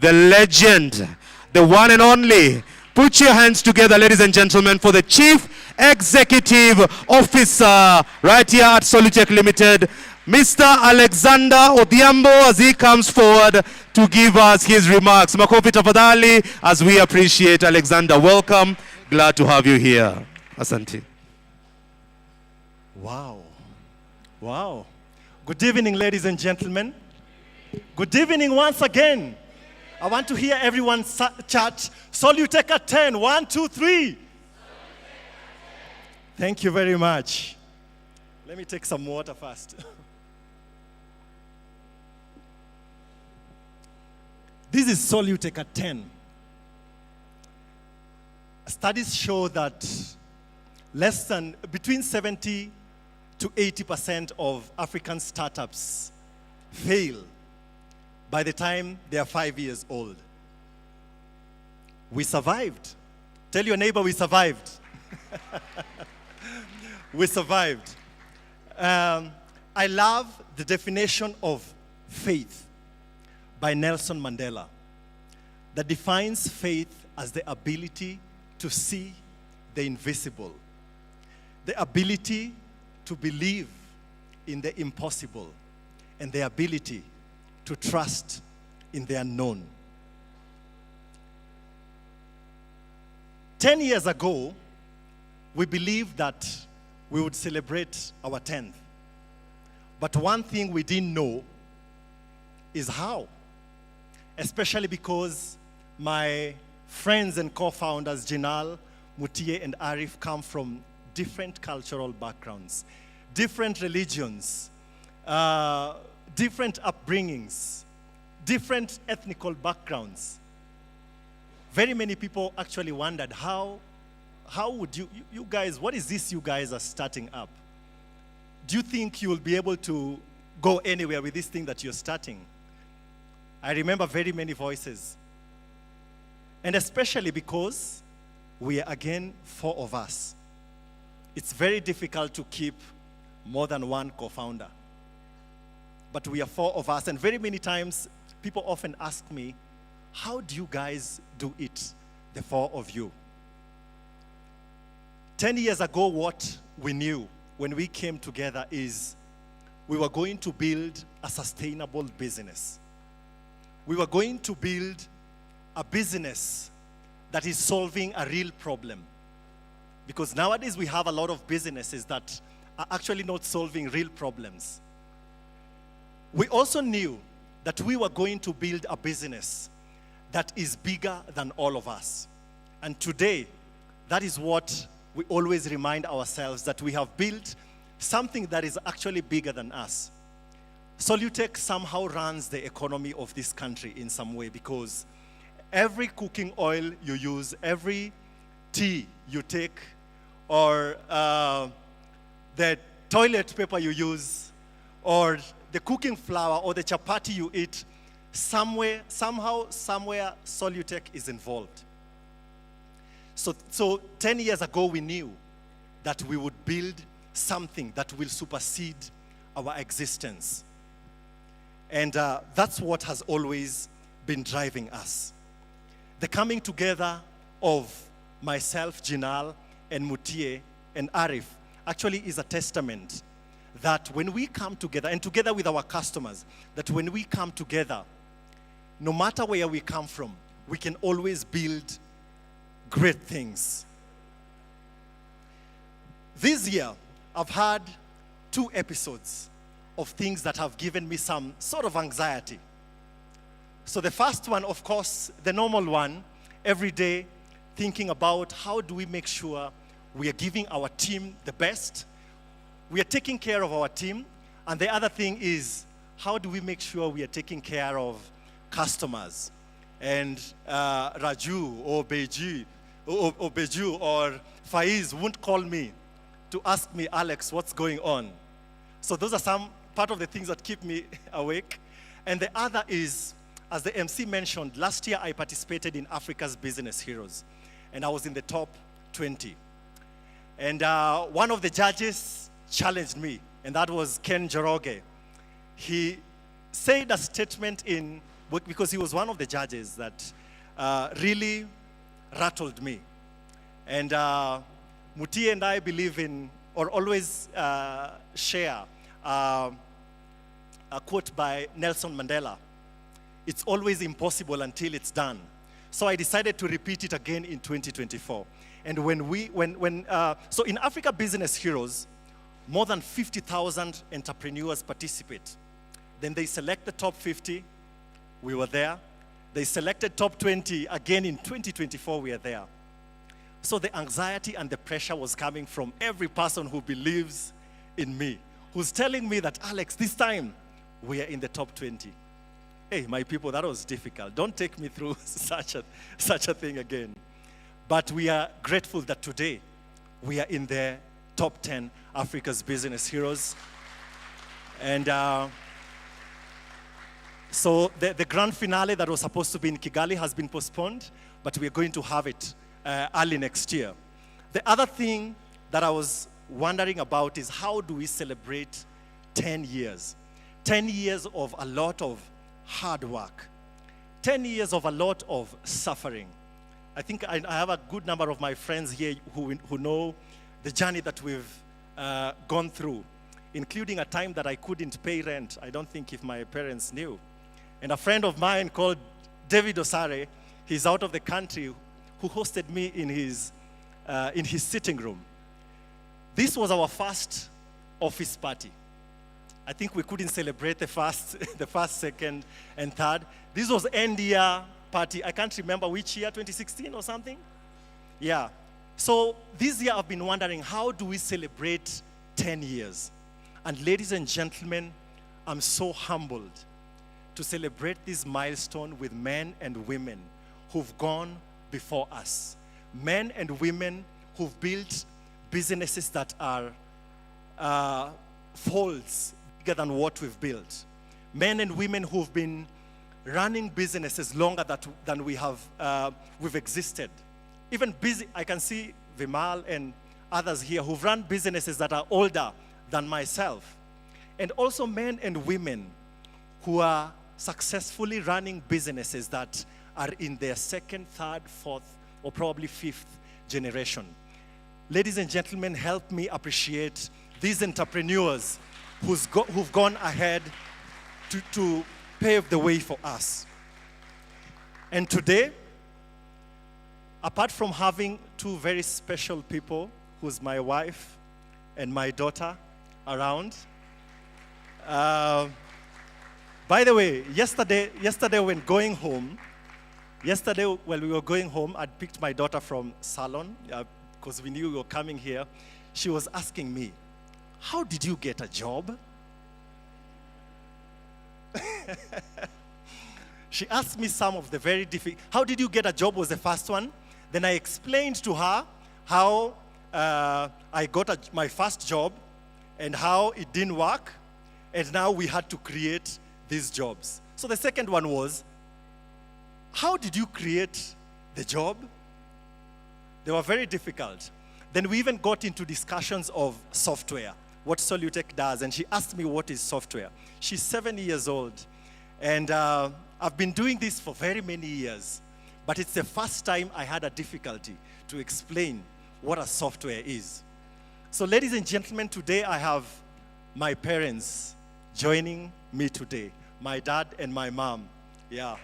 the legend, the one and only. Put your hands together, ladies and gentlemen, for the Chief Executive Officer right here at Solutech Limited, Mr. Alexander Odhiambo, as he comes forward to give us his remarks. Makofi tafadhali, as we appreciate Alexander. Welcome. Glad to have you here. Asante. Wow. Wow. Good evening, ladies and gentlemen. Good evening once again. I want to hear everyone chat. Solutech at 10. 1, 2, 3. Thank you very much. Let me take some water first. This is Solutech at 10. Studies show that between 70 to 80% of African startups fail by the time they are 5 years old. We survived. Tell your neighbor we survived. We survived. I love the definition of faith by Nelson Mandela that defines faith as the ability to see the invisible, the ability to believe in the impossible, and the ability to trust in the unknown. 10 years ago, we believed that we would celebrate our 10th. But one thing we didn't know is how. Especially because my friends and co-founders, Jinal, Mutie, and Arif, come from different cultural backgrounds, different religions, different upbringings, different ethnical backgrounds. Very many people actually wondered, how would you guys, what is this you guys are starting up? Do you think you will be able to go anywhere with this thing that you're starting? I remember very many voices. And especially because we are, again, 4 of us. It's very difficult to keep more than one co-founder. But we are 4 of us, and very many times people often ask me, how do you guys do it, the 4 of you? 10 years ago, what we knew when we came together is we were going to build a sustainable business. We were going to build a business that is solving a real problem. Because nowadays we have a lot of businesses that are actually not solving real problems. We also knew that we were going to build a business that is bigger than all of us. And today, that is what we always remind ourselves, that we have built something that is actually bigger than us. Solutech somehow runs the economy of this country in some way, because every cooking oil you use, every tea you take, or the toilet paper you use, or the cooking flour, or the chapati you eat, somewhere, Solutech is involved. So 10 years ago, we knew that we would build something that will supersede our existence. And that's what has always been driving us. The coming together of myself, Jinal, and Mutie, and Arif actually is a testament that when we come together, and together with our customers, that when we come together, no matter where we come from, we can always build great things. This year, I've had 2 episodes of things that have given me some sort of anxiety. So the first one, of course, the normal one, every day thinking about how do we make sure we are giving our team the best, we are taking care of our team, and the other thing is how do we make sure we are taking care of customers. And Raju or Beju or Faiz won't call me to ask me, Alex, what's going on? So those are some part of the things that keep me awake. And the other is, as the MC mentioned, last year I participated in Africa's Business Heroes, and I was in the top 20. And one of the judges challenged me, and that was Ken Joroge. He said a statement because he was one of the judges that really rattled me. And Muti and I believe in, or always share a quote by Nelson Mandela. It's always impossible until it's done. So I decided to repeat it again in 2024. And so in Africa Business Heroes, more than 50,000 entrepreneurs participate. Then they select the top 50, we were there. They selected top 20, again in 2024, we are there. So the anxiety and the pressure was coming from every person who believes in me, who's telling me that, Alex, this time we are in the top 20. Hey, my people, that was difficult. Don't take me through such a thing again. But we are grateful that today we are in the top 10 Africa's Business Heroes. And so the grand finale that was supposed to be in Kigali has been postponed, but we're going to have it early next year. The other thing that I was wondering about is how do we celebrate 10 years? 10 years of a lot of hard work. 10 years of a lot of suffering. I think I have a good number of my friends here who know the journey that we've gone through, including a time that I couldn't pay rent. I don't think if my parents knew. And a friend of mine called David Osare, he's out of the country, who hosted me in his sitting room. This was our first office party. I think we couldn't celebrate the first, second, and third. This was end year party. I can't remember which year, 2016 or something? Yeah. So this year I've been wondering, how do we celebrate 10 years? And ladies and gentlemen, I'm so humbled to celebrate this milestone with men and women who've gone before us. Men and women who've built businesses that are folds bigger than what we've built. Men and women who've been running businesses longer than we've existed. Even busy, I can see Vimal and others here who've run businesses that are older than myself. And also men and women who are successfully running businesses that are in their second, third, fourth, or probably fifth generation. Ladies and gentlemen, help me appreciate these entrepreneurs who've gone ahead to pave the way for us. And today, apart from having two very special people, who's my wife and my daughter around. By the way, yesterday when going home, when we were going home, I'd picked my daughter from salon because we knew we were coming here. She was asking me, how did you get a job? She asked me some of the very difficult, how did you get a job was the first one. Then I explained to her how I got my first job and how it didn't work. And now we had to create these jobs. So the second one was, how did you create the job? They were very difficult. Then we even got into discussions of software, what Solutech does. And she asked me, what is software? She's 7 years old. And I've been doing this for very many years. But it's the first time I had a difficulty to explain what a software is. So ladies and gentlemen, today I have my parents joining me today. My dad and my mom. Yeah.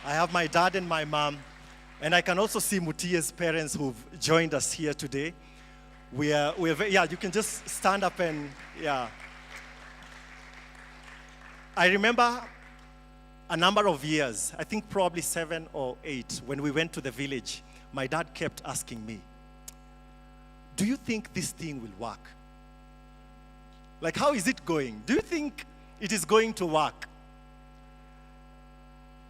I have my dad and my mom. And I can also see Mutia's parents who've joined us here today. Yeah, you can just stand up and, yeah. I remember a number of years, I think probably 7 or 8, when we went to the village, my dad kept asking me, do you think this thing will work? Like, how is it going? Do you think it is going to work?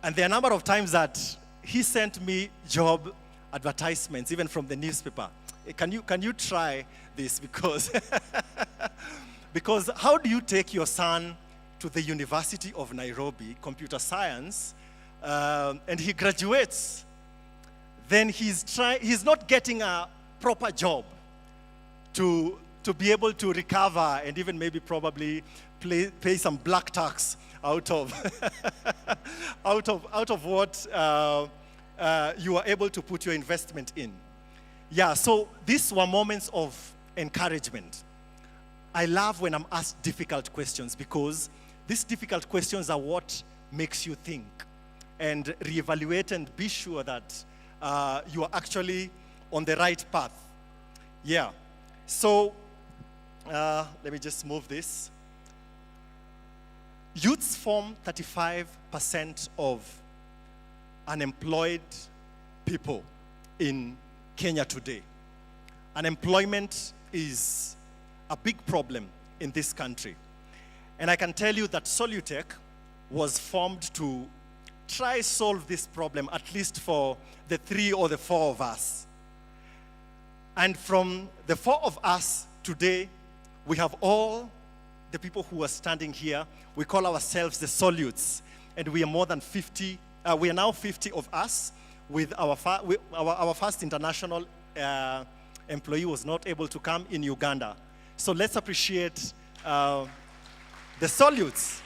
And there are a number of times that he sent me job advertisements, even from the newspaper. Can you try this? Because how do you take your son to the University of Nairobi, computer science, and he graduates? Then he's not getting a proper job to be able to recover and even maybe probably pay some black tax out of what you are able to put your investment in. Yeah, so these were moments of encouragement. I love when I'm asked difficult questions because these difficult questions are what makes you think and reevaluate and be sure that you are actually on the right path. Yeah, so let me just move this. Youths form 35% of unemployed people in Kenya today. Unemployment is a big problem in this country. And I can tell you that Solutech was formed to try solve this problem, at least for the 3 or the 4 of us. And from the 4 of us today, we have all the people who are standing here. We call ourselves the Solutes, and we are more than 50. We are now 50 of us. With our first international employee was not able to come in Uganda. So let's appreciate the Solutes.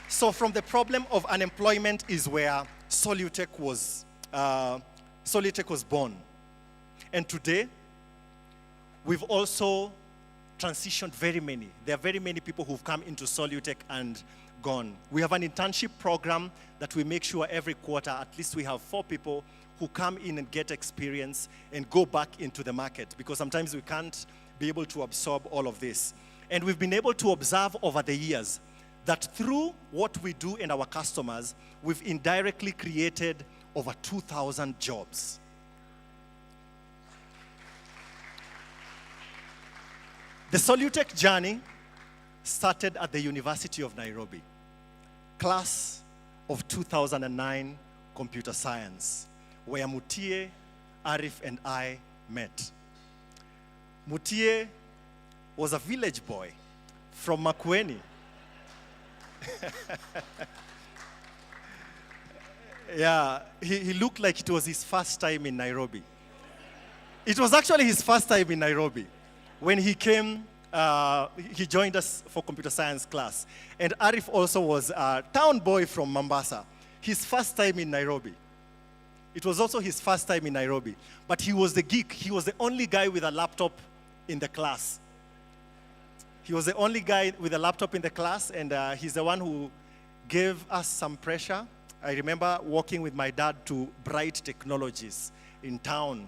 So from the problem of unemployment is where Solutech was born. And today, we've also transitioned very many. There are very many people who've come into Solutech and gone. We have an internship program that we make sure every quarter, at least we have 4 people who come in and get experience and go back into the market, because sometimes we can't be able to absorb all of this. And we've been able to observe over the years that through what we do and our customers, we've indirectly created over 2,000 jobs. The Solutech journey started at the University of Nairobi, class of 2009 computer science, where Mutie, Arif, and I met. Mutie was a village boy from Makueni. Yeah, he looked like it was his first time in Nairobi. It was actually his first time in Nairobi. When he came, he joined us for computer science class. And Arif also was a town boy from Mombasa. His first time in Nairobi. It was also his first time in Nairobi. But he was the geek. He was the only guy with a laptop in the class. He was the only guy with a laptop in the class, and he's the one who gave us some pressure. I remember walking with my dad to Bright Technologies in town.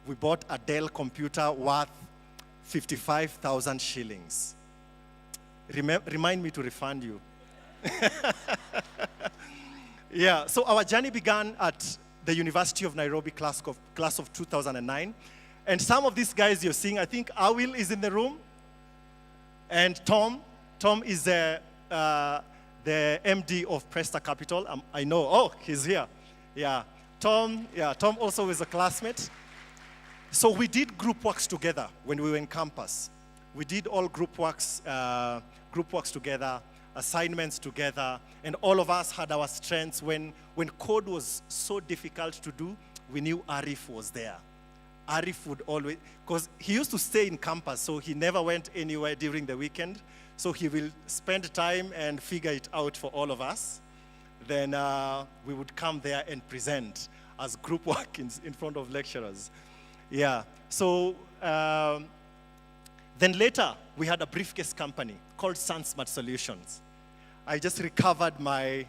We bought a Dell computer worth 55,000 shillings. Remind me to refund you. Yeah, so our journey began at the University of Nairobi class of 2009. And some of these guys you're seeing, I think Awil is in the room. And Tom is the MD of Presta Capital. I know, oh, he's here. Yeah, Tom also is a classmate. So we did group works together when we were in campus. We did all group works together, assignments together, and all of us had our strengths. When code was so difficult to do, we knew Arif was there. Arif would always, because he used to stay in campus, so he never went anywhere during the weekend. So he will spend time and figure it out for all of us. Then we would come there and present as group work in front of lecturers. Yeah, so then later we had a briefcase company called SunSmart Solutions. I just recovered my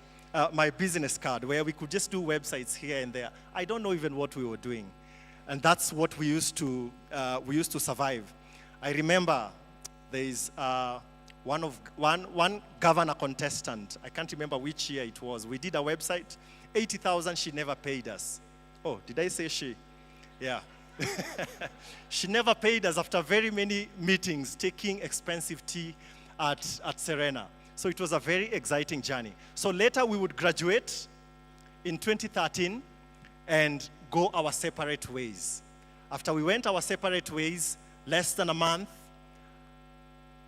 business card where we could just do websites here and there. I don't know even what we were doing. And that's what we used to survive. I remember there is one governor contestant. I can't remember which year it was. We did a website, 80,000. She never paid us. Oh, did I say she? Yeah. She never paid us after very many meetings, taking expensive tea at Serena. So it was a very exciting journey. So later we would graduate in 2013 and go our separate ways. After we went our separate ways, less than a month,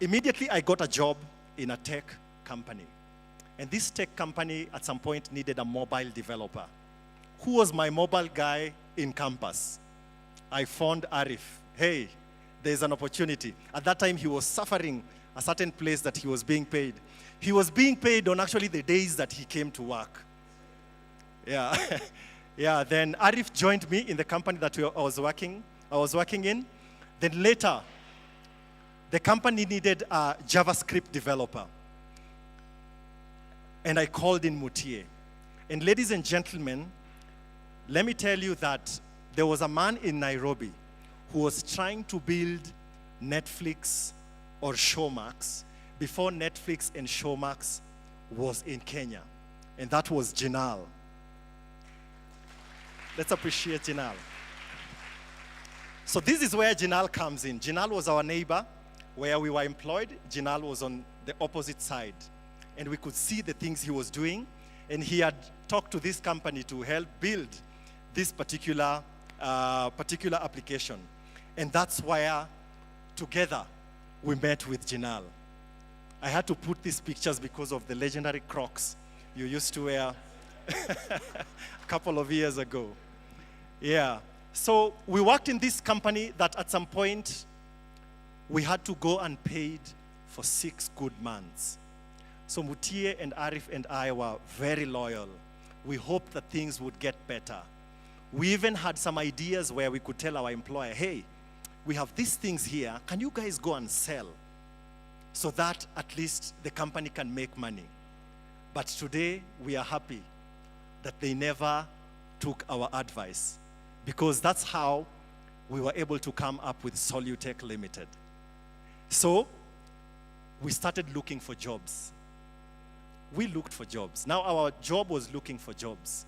immediately I got a job in a tech company. And this tech company at some point needed a mobile developer. Who was my mobile guy in campus? I phoned Arif. Hey, there's an opportunity. At that time, he was suffering a certain place that he was being paid. He was being paid on actually the days that he came to work. Yeah. Yeah, then Arif joined me in the company that I was working in. Then later, the company needed a JavaScript developer. And I called in Mutie. And ladies and gentlemen, let me tell you that there was a man in Nairobi who was trying to build Netflix or Showmax before Netflix and Showmax was in Kenya. And that was Jinal. Let's appreciate Jinal. So this is where Jinal comes in. Jinal was our neighbor where we were employed. Jinal was on the opposite side. And we could see the things he was doing. And he had talked to this company to help build this particular application. And that's where together we met with Jinal. I had to put these pictures because of the legendary Crocs you used to wear a couple of years ago. Yeah, so we worked in this company that at some point we had to go unpaid for 6 good months. So Mutie and Arif and I were very loyal. We hoped that things would get better. We even had some ideas where we could tell our employer, hey, we have these things here, can you guys go and sell? So that at least the company can make money. But today we are happy that they never took our advice, because that's how we were able to come up with Solutech Limited. So we started looking for jobs. we looked for jobs. Now our job was looking for jobs.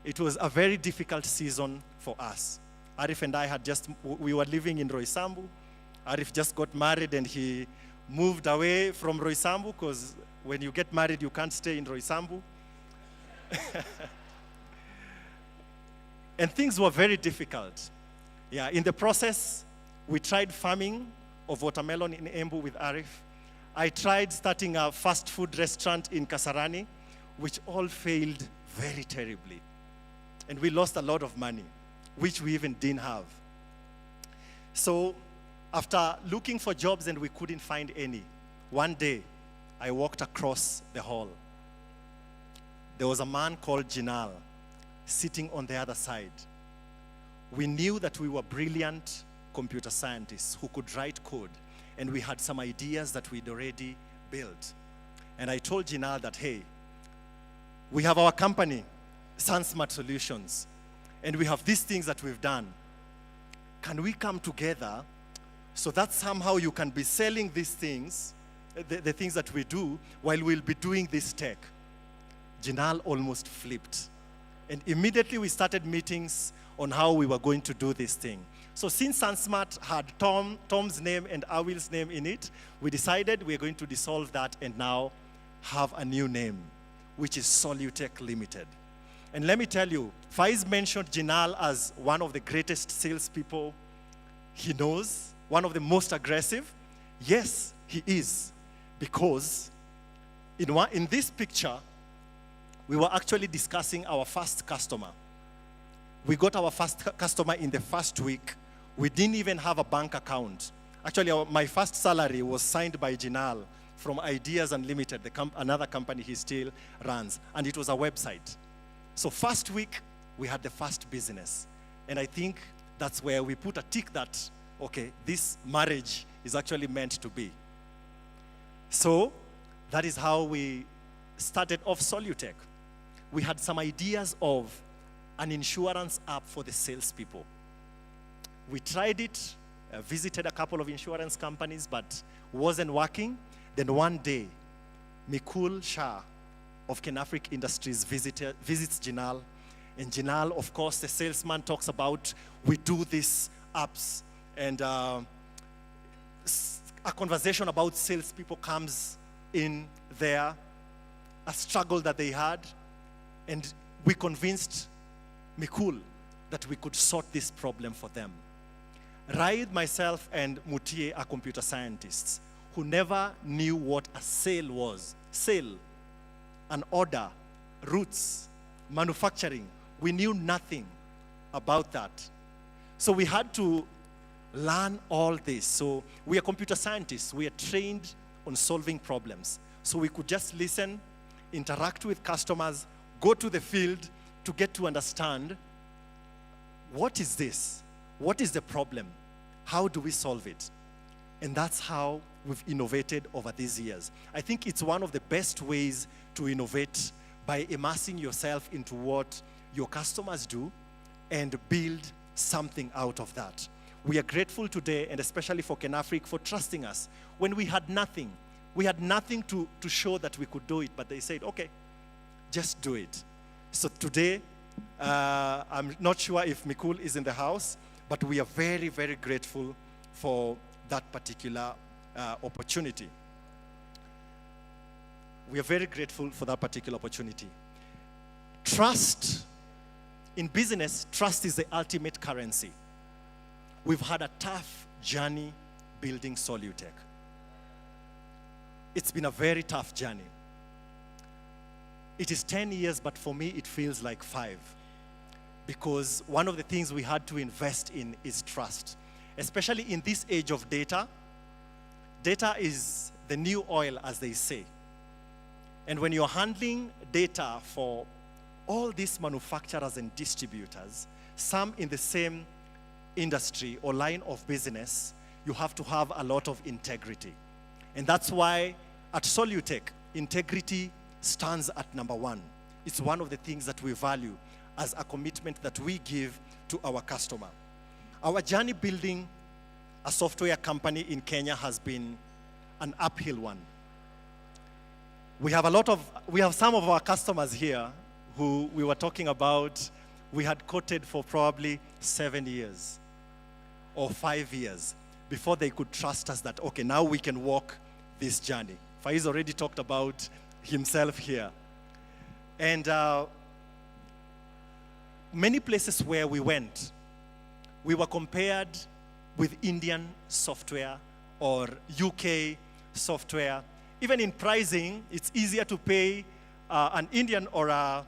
It was a very difficult season for us. Arif and I we were living in Roysambu. Arif just got married and he moved away from Roysambu because when you get married, you can't stay in Roysambu. And things were very difficult. Yeah, in the process, we tried farming of watermelon in Embu with Arif. I tried starting a fast food restaurant in Kasarani, which all failed very terribly. And we lost a lot of money, which we even didn't have. So after looking for jobs and we couldn't find any, one day I walked across the hall. There was a man called Jinal sitting on the other side. We knew that we were brilliant computer scientists who could write code, and we had some ideas that we'd already built. And I told Jinal that, hey, we have our company, SunSmart Solutions, and we have these things that we've done. Can we come together so that somehow you can be selling these things, the things that we do, while we'll be doing this tech? Jinal almost flipped. And immediately we started meetings on how we were going to do this thing. So since SunSmart had Tom's name and Awil's name in it, we decided we're going to dissolve that and now have a new name, which is Solutech Limited. And let me tell you, Faiz mentioned Jinal as one of the greatest salespeople he knows, one of the most aggressive. Yes, he is, because in this picture, we were actually discussing our first customer. We got our first customer in the first week. We didn't even have a bank account. Actually, my first salary was signed by Jinal from Ideas Unlimited, another company he still runs, and it was a website. So first week, we had the first business. And I think that's where we put a tick that, okay, this marriage is actually meant to be. So that is how we started off Solutech. We had some ideas of an insurance app for the salespeople. We tried it, visited a couple of insurance companies, but wasn't working. Then one day, Mikul Shah of Kenafric Industries visits Jinal. And Jinal, of course, the salesman talks about, we do these apps. And a conversation about salespeople comes in there, a struggle that they had. And we convinced Mikul that we could sort this problem for them. Raid, myself, and Mutie are computer scientists who never knew what a sale was. Sale, an order, routes, manufacturing. We knew nothing about that. So we had to learn all this. So we are computer scientists. We are trained on solving problems. So we could just listen, interact with customers, go to the field to get to understand, what is this? What is the problem? How do we solve it? And that's how we've innovated over these years. I think it's one of the best ways to innovate, by immersing yourself into what your customers do and build something out of that. We are grateful today, and especially for Kenafric, for trusting us. When we had nothing to show that we could do it, but they said, okay, just do it. So today, I'm not sure if Mikul is in the house, but we are very, very grateful for that particular opportunity. We are very grateful for that particular opportunity. Trust, in business, trust is the ultimate currency. We've had a tough journey building Solutech. It's been a very tough journey. It is 10 years, but for me, it feels like 5. Because one of the things we had to invest in is trust. Especially in this age of data. Data is the new oil, as they say. And when you're handling data for all these manufacturers and distributors, some in the same industry or line of business, you have to have a lot of integrity. And that's why at Solutech, integrity stands at number 1. It's one of the things that we value as a commitment that we give to our customer. Our journey building a software company in Kenya has been an uphill one. We have some of our customers here who we were talking about, we had quoted for probably 7 years or 5 years before they could trust us that, okay, now we can walk this journey. Faiz already talked about himself here. And many places where we went, we were compared with Indian software or UK software. Even in pricing, it's easier to pay an Indian or a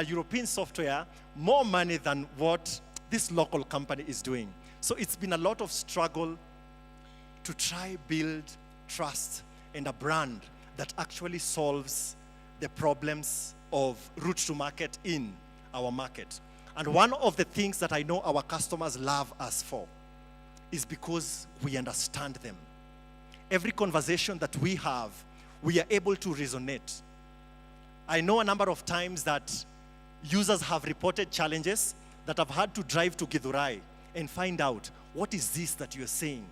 European software more money than what this local company is doing. So it's been a lot of struggle to try build trust and a brand that actually solves the problems of route to market in our market. And one of the things that I know our customers love us for is because we understand them. Every conversation that we have, we are able to resonate. I know a number of times that users have reported challenges that have had to drive to Githurai and find out what is this that you're saying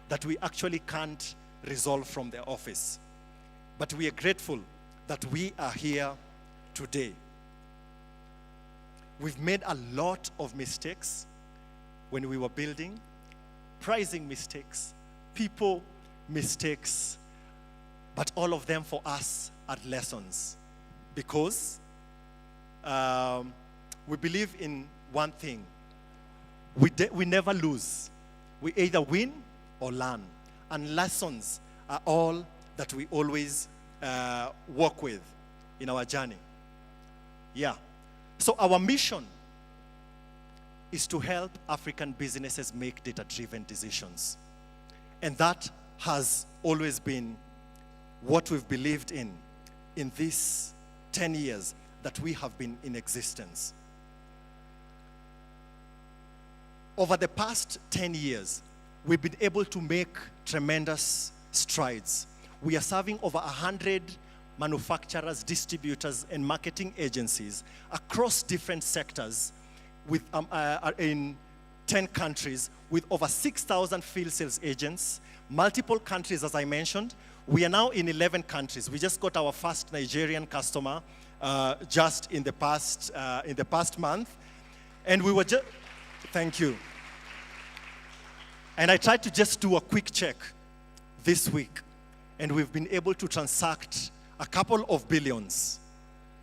that we actually can't resolve from the office. But we are grateful that we are here today. We've made a lot of mistakes when we were building, pricing mistakes, people mistakes, but all of them for us are lessons because we believe in one thing. We never lose. We either win or learn. And lessons are all that we always work with in our journey. Yeah. So our mission is to help African businesses make data-driven decisions. And that has always been what we've believed in these 10 years that we have been in existence. Over the past 10 years, we've been able to make tremendous strides. We are serving over 100 manufacturers, distributors, and marketing agencies across different sectors in 10 countries with over 6,000 field sales agents, multiple countries, as I mentioned. We are now in 11 countries. We just got our first Nigerian customer just in the past month. And we were just, thank you. And I tried to just do a quick check this week. And we've been able to transact a couple of billions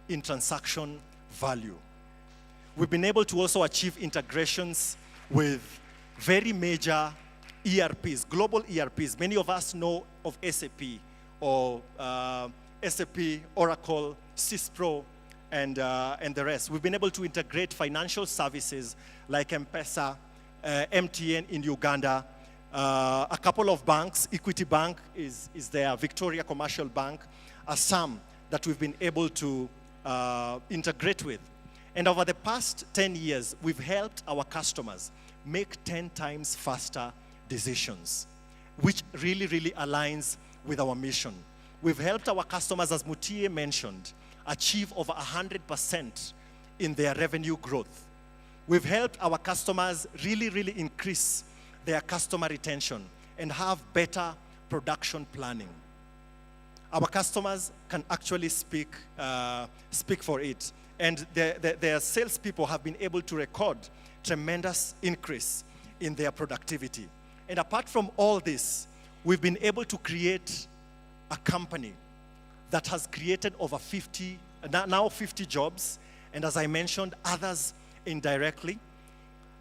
in transaction value. We've been able to also achieve integrations with very major ERPs, global ERPs. Many of us know of SAP or SAP, Oracle, Syspro, and the rest. We've been able to integrate financial services like M-Pesa, MTN in Uganda, a couple of banks, Equity Bank is there, Victoria Commercial Bank, are some that we've been able to integrate with. And over the past 10 years, we've helped our customers make 10 times faster decisions, which really, really aligns with our mission. We've helped our customers, as Mutie mentioned, achieve over 100% in their revenue growth. We've helped our customers really, really increase their customer retention and have better production planning. Our customers can actually speak for it. And their salespeople have been able to record tremendous increase in their productivity. And apart from all this, we've been able to create a company that has created over 50 jobs, and as I mentioned, others indirectly.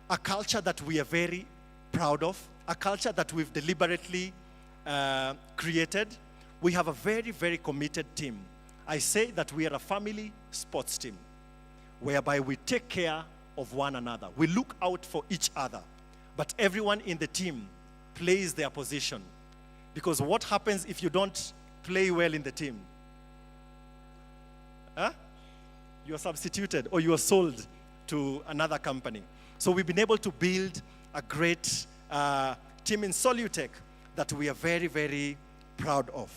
A culture that we are very proud of, a culture that we've deliberately created. We have a very, very committed team. I say that we are a family sports team, whereby we take care of one another. We look out for each other, but everyone in the team plays their position. Because what happens if you don't play well in the team? You are substituted or you are sold to another company. So we've been able to build a great team in Solutech that we are very, very proud of.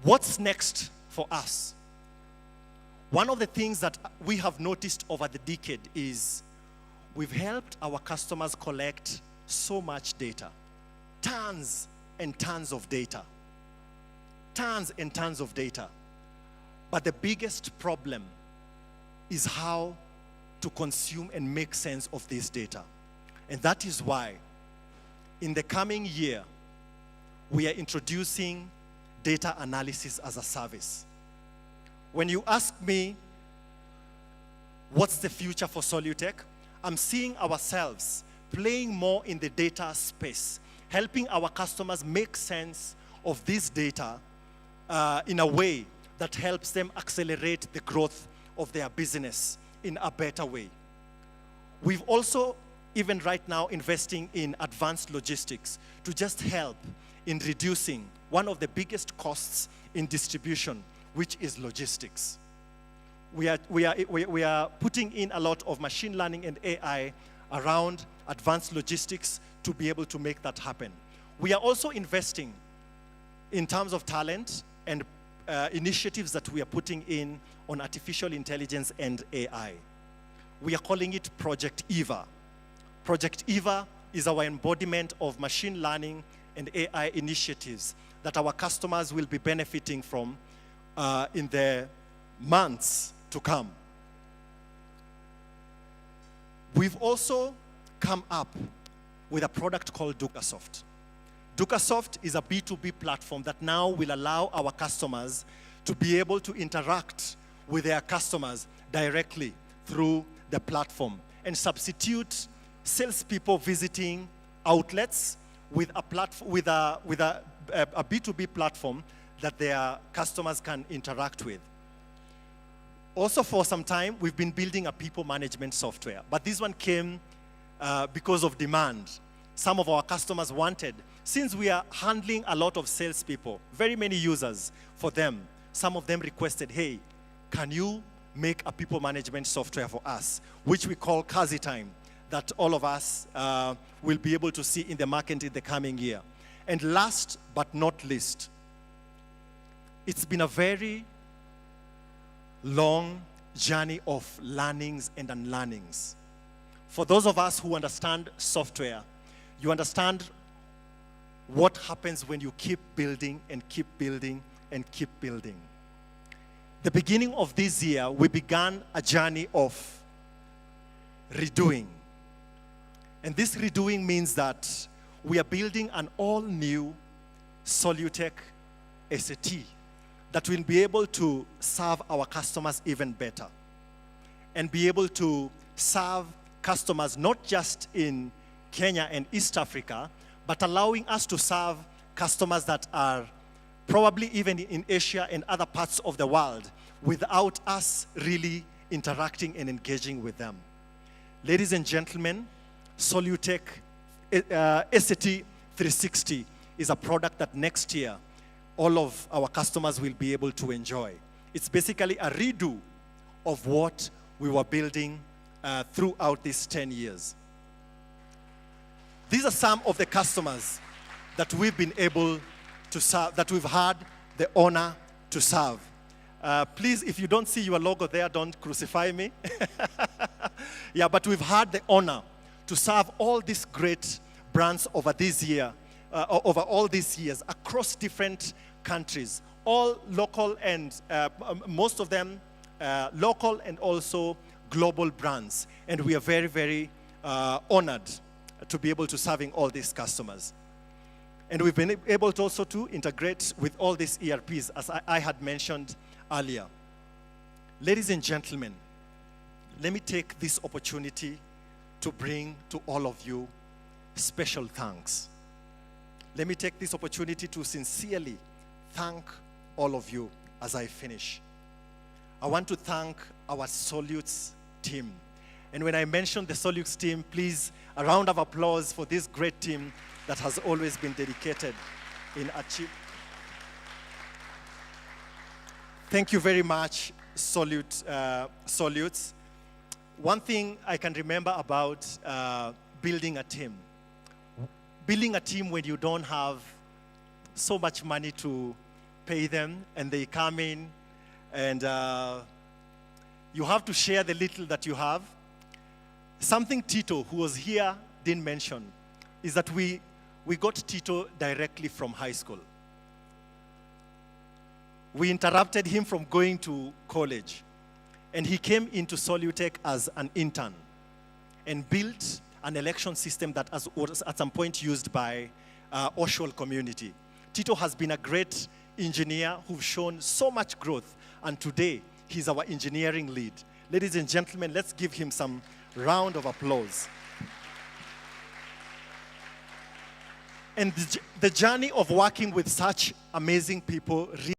What's next for us? One of the things that we have noticed over the decade is we've helped our customers collect so much data, tons and tons of data. tons and tons of data. But the biggest problem is how to consume and make sense of this data. And that is why in the coming year, we are introducing data analysis as a service. When you ask me, what's the future for Solutech? I'm seeing ourselves playing more in the data space, helping our customers make sense of this data in a way that helps them accelerate the growth of their business in a better way. We've also, even right now, investing in advanced logistics to just help in reducing one of the biggest costs in distribution, which is logistics. We are putting in a lot of machine learning and AI around advanced logistics to be able to make that happen. We are also investing in terms of talent and initiatives that we are putting in on artificial intelligence and AI. We are calling it Project EVA. Project EVA is our embodiment of machine learning and AI initiatives that our customers will be benefiting from in the months to come. We've also come up with a product called DucaSoft. DucaSoft is a B2B platform that now will allow our customers to be able to interact with their customers directly through the platform and substitute salespeople visiting outlets with a B2B platform that their customers can interact with. Also, for some time, we've been building a people management software, but this one came because of demand. Some of our customers wanted, since we are handling a lot of salespeople, very many users for them, some of them requested, hey, can you make a people management software for us, which we call Kazi Time, that all of us will be able to see in the market in the coming year. And last but not least, it's been a very long journey of learnings and unlearnings. For those of us who understand software, you understand what happens when you keep building and keep building and keep building. The beginning of this year, we began a journey of redoing. And this redoing means that we are building an all-new Solutech SAT that will be able to serve our customers even better and be able to serve customers not just in Kenya and East Africa, but allowing us to serve customers that are probably even in Asia and other parts of the world without us really interacting and engaging with them. Ladies and gentlemen, Solutech SAT 360 is a product that next year all of our customers will be able to enjoy. It's basically a redo of what we were building throughout these 10 years. These are some of the customers that we've been able to serve, that we've had the honor to serve. Please, if you don't see your logo there, don't crucify me. Yeah, but we've had the honor to serve all these great brands over this year, over all these years, across different countries, all local and most of them local and also global brands. And we are very, very honored to be able to serving all these customers. And we've been able to also to integrate with all these ERPs, as I had mentioned earlier. Ladies and gentlemen, let me take this opportunity to bring to all of you special thanks. Let me take this opportunity to sincerely thank all of you as I finish. I want to thank our Solutes team. And when I mention the Solutes team, please, a round of applause for this great team that has always been dedicated in achieving. Thank you very much, Solutes. One thing I can remember about building a team. Building a team when you don't have so much money to pay them and they come in and you have to share the little that you have. Something Tito, who was here, didn't mention is that we got Tito directly from high school. we interrupted him from going to college. And he came into Solutech as an intern and built an election system that was at some point used by Oshawa community. Tito has been a great engineer who's shown so much growth, and today he's our engineering lead. Ladies and gentlemen, let's give him some round of applause. And the journey of working with such amazing people really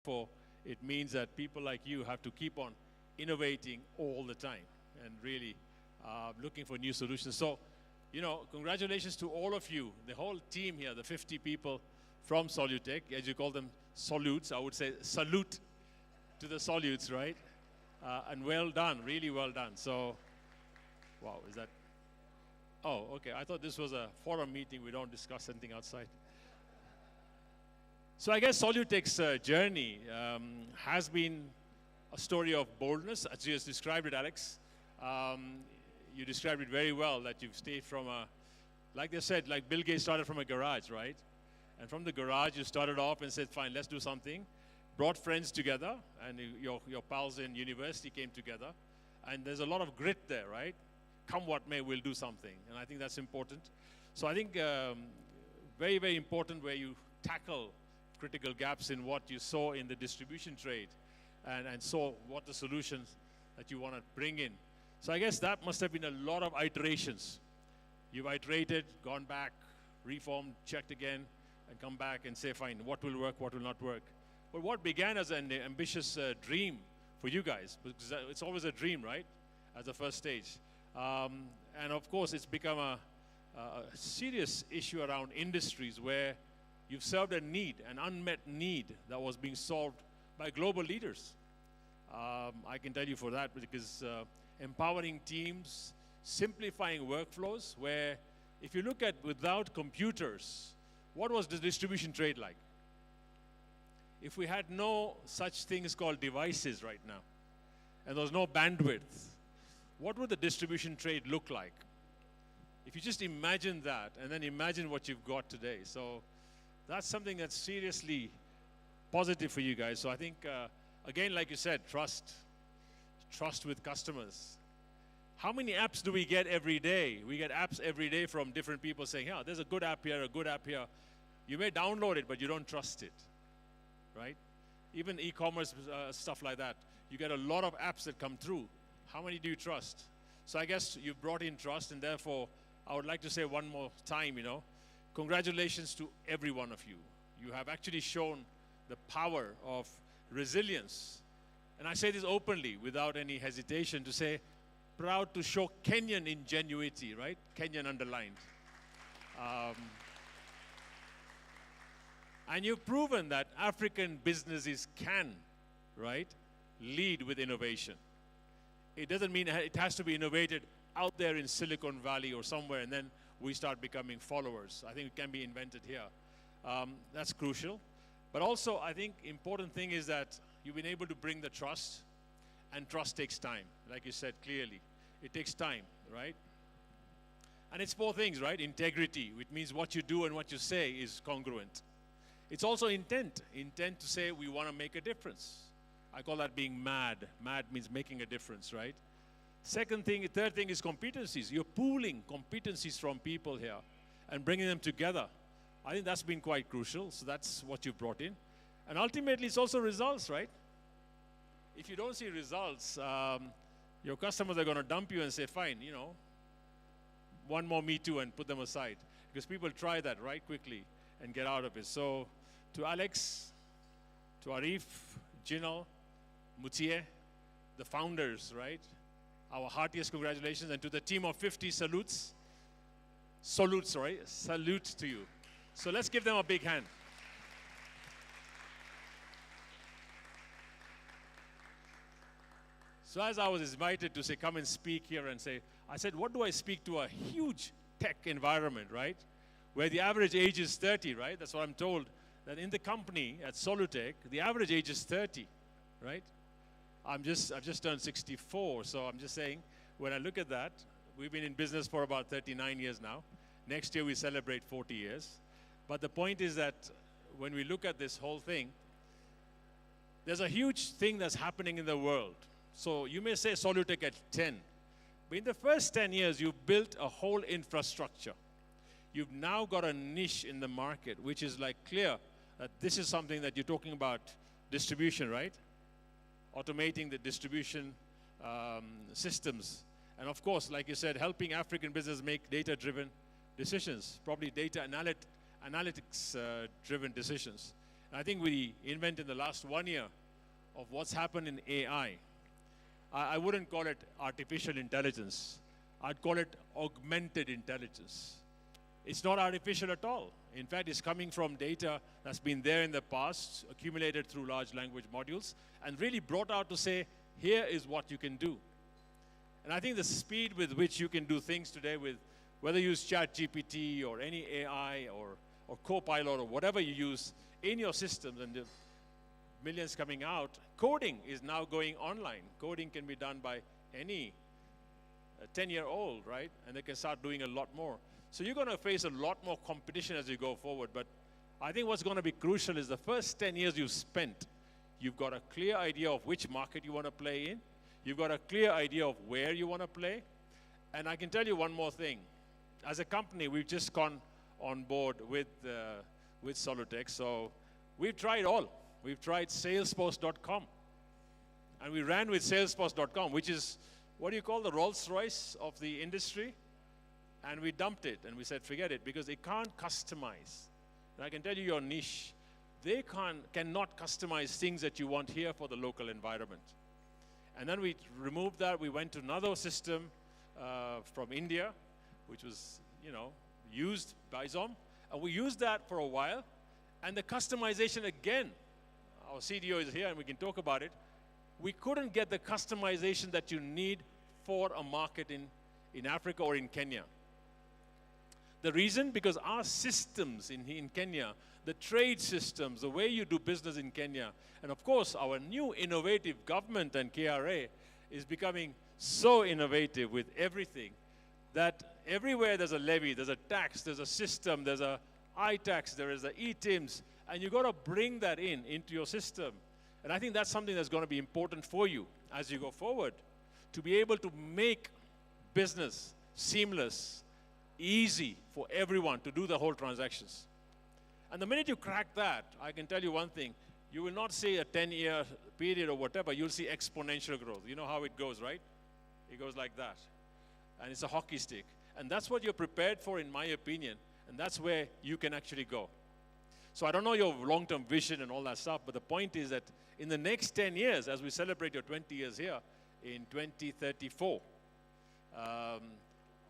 therefore, it means that people like you have to keep on innovating all the time and really looking for new solutions. So, you know, congratulations to all of you, the whole team here, the 50 people from Solutech, as you call them, Solutes. I would say salute to the Solutes, right? And well done, really well done. So, wow, is that? Oh, okay. I thought this was a forum meeting. We don't discuss anything outside. So I guess Solutech's journey has been a story of boldness, as you just described it, Alex. You described it very well, that you've stayed from a, like they said, like Bill Gates started from a garage, right? And from the garage, you started off and said, fine, let's do something. Brought friends together, and your pals in university came together. And there's a lot of grit there, right? Come what may, we'll do something. And I think that's important. So I think very, very important where you tackle critical gaps in what you saw in the distribution trade and saw what the solutions that you want to bring in. So I guess that must have been a lot of iterations. You've iterated, gone back, reformed, checked again, and come back and say, fine, what will work, what will not work. But what began as an ambitious dream for you guys, because it's always a dream, right, as the first stage. And of course, it's become a serious issue around industries where you've served a need, an unmet need that was being solved by global leaders. I can tell you for that, because empowering teams, simplifying workflows, where if you look at without computers, what was the distribution trade like? If we had no such things called devices right now, and there was no bandwidth, what would the distribution trade look like? If you just imagine that, and then imagine what you've got today. So that's something that's seriously positive for you guys. So I think, again, like you said, trust with customers. How many apps do we get every day? We get apps every day from different people saying, yeah, there's a good app here, a good app here. You may download it, but you don't trust it, right? Even e-commerce stuff like that. You get a lot of apps that come through. How many do you trust? So I guess you brought in trust, and therefore, I would like to say one more time, you know, congratulations to every one of you. You have actually shown the power of resilience. And I say this openly, without any hesitation, to say, proud to show Kenyan ingenuity, right? Kenyan underlined. And you've proven that African businesses can, right, lead with innovation. It doesn't mean it has to be innovated out there in Silicon Valley or somewhere, and then we start becoming followers. I think it can be invented here. That's crucial. But also, I think important thing is that you've been able to bring the trust, and trust takes time, like you said clearly. It takes time, right? And it's four things, right? Integrity, which means what you do and what you say is congruent. It's also intent to say we want to make a difference. I call that being mad. Mad means making a difference, right? Third thing is competencies. You're pooling competencies from people here and bringing them together. I think that's been quite crucial. So that's what you brought in. And ultimately, it's also results, right? If you don't see results, your customers are going to dump you and say, fine, you know, one more Me Too and put them aside. Because people try that right quickly and get out of it. So to Alex, to Arif, Jinal, Mutie, the founders, right? Our heartiest congratulations. And to the team of 50 salute to you. So let's give them a big hand. So as I was invited to say, come and speak here and say, I said, what do I speak to a huge tech environment, right? Where the average age is 30, right? That's what I'm told. That in the company at Solutech, the average age is 30, right? I've just turned 64, so I'm just saying, when I look at that, we've been in business for about 39 years now. Next year we celebrate 40 years. But the point is that when we look at this whole thing, there's a huge thing that's happening in the world. So you may say Solutech at 10, but in the first 10 years, you've built a whole infrastructure. You've now got a niche in the market, which is like clear that this is something that you're talking about distribution, right? Automating the distribution systems. And of course, like you said, helping African business make data-driven decisions, probably data analytics-driven decisions. I think we invent in the last 1 year of what's happened in AI. I wouldn't call it artificial intelligence. I'd call it augmented intelligence. It's not artificial at all. In fact, it's coming from data that's been there in the past, accumulated through large language modules, and really brought out to say, here is what you can do. And I think the speed with which you can do things today, with whether you use ChatGPT or any AI or Copilot or whatever you use in your systems, and the millions coming out, coding is now going online. Coding can be done by any 10-year-old, right? And they can start doing a lot more. So you're going to face a lot more competition as you go forward. But I think what's going to be crucial is the first 10 years you've spent, you've got a clear idea of which market you want to play in. You've got a clear idea of where you want to play. And I can tell you one more thing. As a company, we've just gone on board with Solutech. So we've tried all. We've tried Salesforce.com. And we ran with Salesforce.com, which is, what do you call the Rolls-Royce of the industry? And we dumped it, and we said, forget it, because it can't customize. And I can tell you your niche. They cannot customize things that you want here for the local environment. And then we removed that. We went to another system from India, which was, used by Zom. And we used that for a while. And the customization again, our CDO is here and we can talk about it. We couldn't get the customization that you need for a market in Africa or in Kenya. The reason? Because our systems in Kenya, the trade systems, the way you do business in Kenya, and of course our new innovative government and KRA is becoming so innovative with everything that everywhere there's a levy, there's a tax, there's a system, there's a iTax, there is a eTIMS, and you've got to bring that into your system. And I think that's something that's going to be important for you as you go forward, to be able to make business seamless, easy for everyone to do the whole transactions. And the minute you crack that, I can tell you one thing, you will not see a 10-year period or whatever, you'll see exponential growth. You know how it goes, right? It goes like that. And it's a hockey stick. And that's what you're prepared for, in my opinion, and that's where you can actually go. So I don't know your long-term vision and all that stuff, but the point is that in the next 10 years, as we celebrate your 20 years here, in 2034,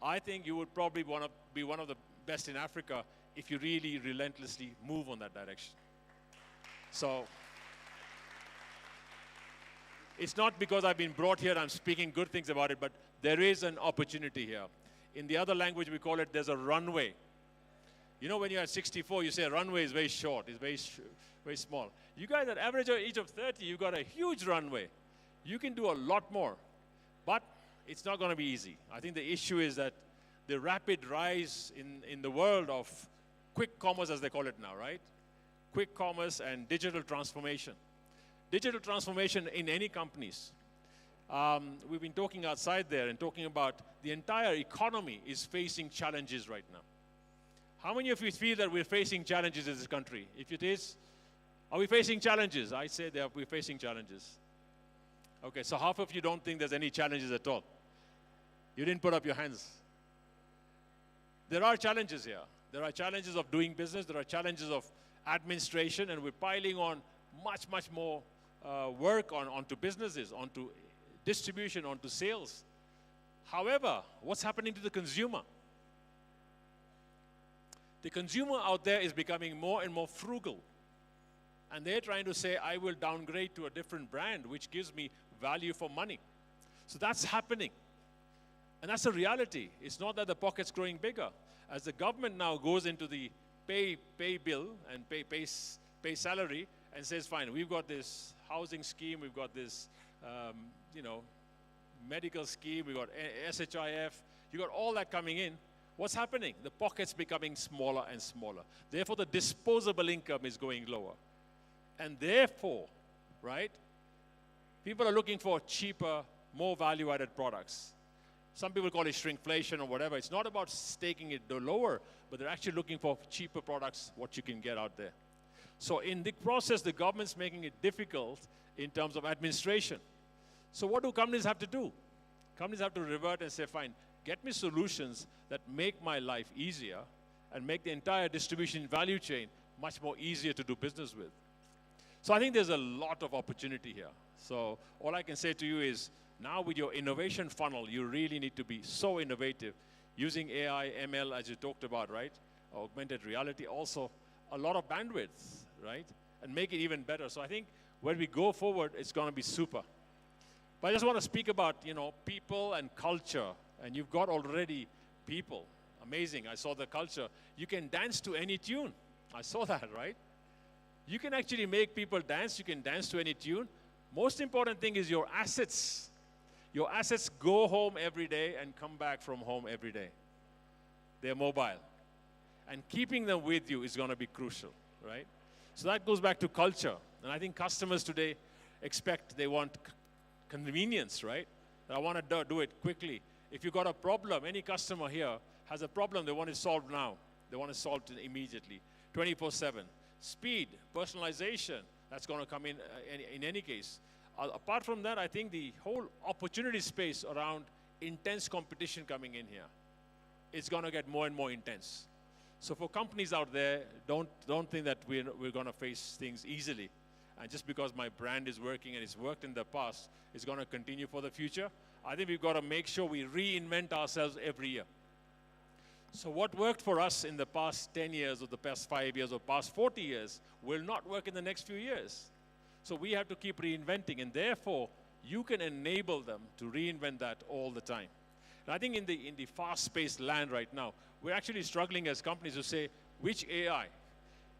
I think you would probably want to be one of the best in Africa if you really relentlessly move on that direction. So it's not because I've been brought here, I'm speaking good things about it, but there is an opportunity here. In the other language, we call it, there's a runway. You know, when you're at 64, you say a runway is very short, it's very small. You guys at average age of 30, you've got a huge runway. You can do a lot more, but it's not going to be easy. I think the issue is that the rapid rise in the world of quick commerce, as they call it now, right? Quick commerce and digital transformation. Digital transformation in any companies. We've been talking outside there and talking about the entire economy is facing challenges right now. How many of you feel that we're facing challenges in this country? If it is, are we facing challenges? I say that we're facing challenges. Okay, so half of you don't think there's any challenges at all. You didn't put up your hands. There are challenges here. There are challenges of doing business. There are challenges of administration, and we're piling on much, much more work onto businesses, onto distribution, onto sales. However, what's happening to the consumer? The consumer out there is becoming more and more frugal. And they're trying to say, I will downgrade to a different brand, which gives me value for money. So that's happening. And that's a reality. It's not that the pocket's growing bigger. As the government now goes into the pay bill and pay salary and says, fine, we've got this housing scheme, we've got this, medical scheme, we've got SHIF, you've got all that coming in. What's happening? The pocket's becoming smaller and smaller. Therefore, the disposable income is going lower. And therefore, right, people are looking for cheaper, more value-added products. Some people call it shrinkflation or whatever. It's not about taking it lower, but they're actually looking for cheaper products, what you can get out there. So in the process, the government's making it difficult in terms of administration. So what do companies have to do? Companies have to revert and say, fine, get me solutions that make my life easier and make the entire distribution value chain much more easier to do business with. So I think there's a lot of opportunity here. So all I can say to you is, now with your innovation funnel, you really need to be so innovative, using AI, ML, as you talked about, right? Augmented reality, also a lot of bandwidth, right? And make it even better. So I think when we go forward, it's going to be super. But I just want to speak about, people and culture. And you've got already people. Amazing. I saw the culture. You can dance to any tune. I saw that, right? You can actually make people dance. You can dance to any tune. Most important thing is your assets. Your assets go home every day and come back from home every day. They're mobile. And keeping them with you is going to be crucial, right? So that goes back to culture. And I think customers today they want convenience, right? I want to do it quickly. If you've got a problem, any customer here has a problem, they want it solved now. They want it solved immediately, 24/7. Speed, personalization, that's going to come in any case. Apart from that, I think the whole opportunity space around intense competition coming in here, it's going to get more and more intense. So for companies out there, don't think that we're going to face things easily. And just because my brand is working and it's worked in the past, it's going to continue for the future. I think we've got to make sure we reinvent ourselves every year. So what worked for us in the past 10 years or the past 5 years or past 40 years will not work in the next few years. So we have to keep reinventing, and therefore you can enable them to reinvent that all the time. And I think in the fast-paced land right now, we're actually struggling as companies to say, which AI?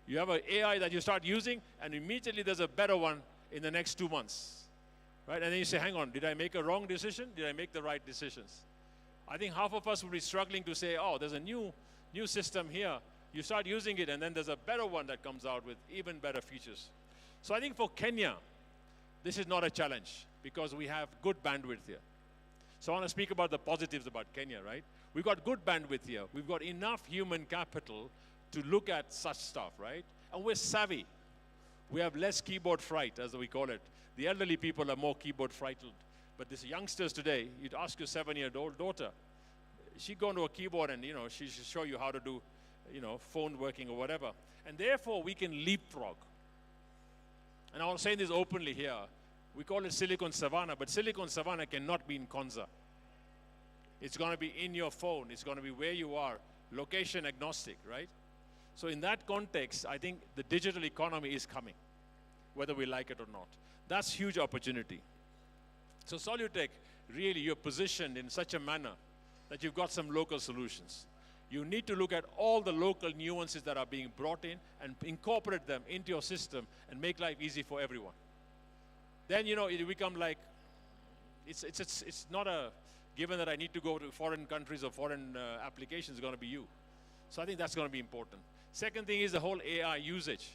You have an AI that you start using, and immediately there's a better one in the next 2 months. Right? And then you say, hang on, did I make a wrong decision? Did I make the right decisions? I think half of us will be struggling to say, oh, there's a new system here. You start using it, and then there's a better one that comes out with even better features. So I think for Kenya, this is not a challenge because we have good bandwidth here. So I want to speak about the positives about Kenya, right? We've got good bandwidth here. We've got enough human capital to look at such stuff, right? And we're savvy. We have less keyboard fright, as we call it. The elderly people are more keyboard frightened. But these youngsters today, you'd ask your 7-year-old daughter, she'd go into a keyboard and, she should show you how to do, phone working or whatever. And therefore, we can leapfrog. And I'm saying this openly here. We call it Silicon Savannah, but Silicon Savannah cannot be in Konza. It's going to be in your phone. It's going to be where you are, location agnostic, right? So in that context, I think the digital economy is coming, whether we like it or not. That's huge opportunity. So Solutech, really, you're positioned in such a manner that you've got some local solutions. You need to look at all the local nuances that are being brought in and incorporate them into your system and make life easy for everyone. Then, it become like, it's not a given that I need to go to foreign countries or foreign applications, is going to be you. So I think that's going to be important. Second thing is the whole AI usage.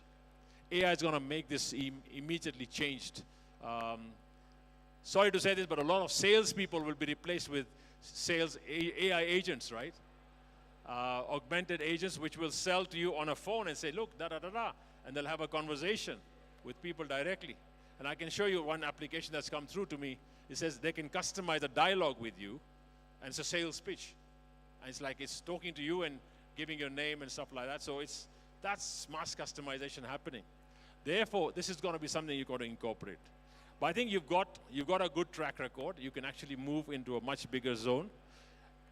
AI is going to make this immediately changed. Sorry to say this, but a lot of salespeople will be replaced with sales AI agents, right? Augmented agents which will sell to you on a phone and say, look, da-da-da-da, and they'll have a conversation with people directly. And I can show you one application that's come through to me. It says they can customize a dialogue with you, and it's a sales pitch. And it's like it's talking to you and giving your name and stuff like that. So that's mass customization happening. Therefore, this is going to be something you've got to incorporate. But I think you've got a good track record. You can actually move into a much bigger zone.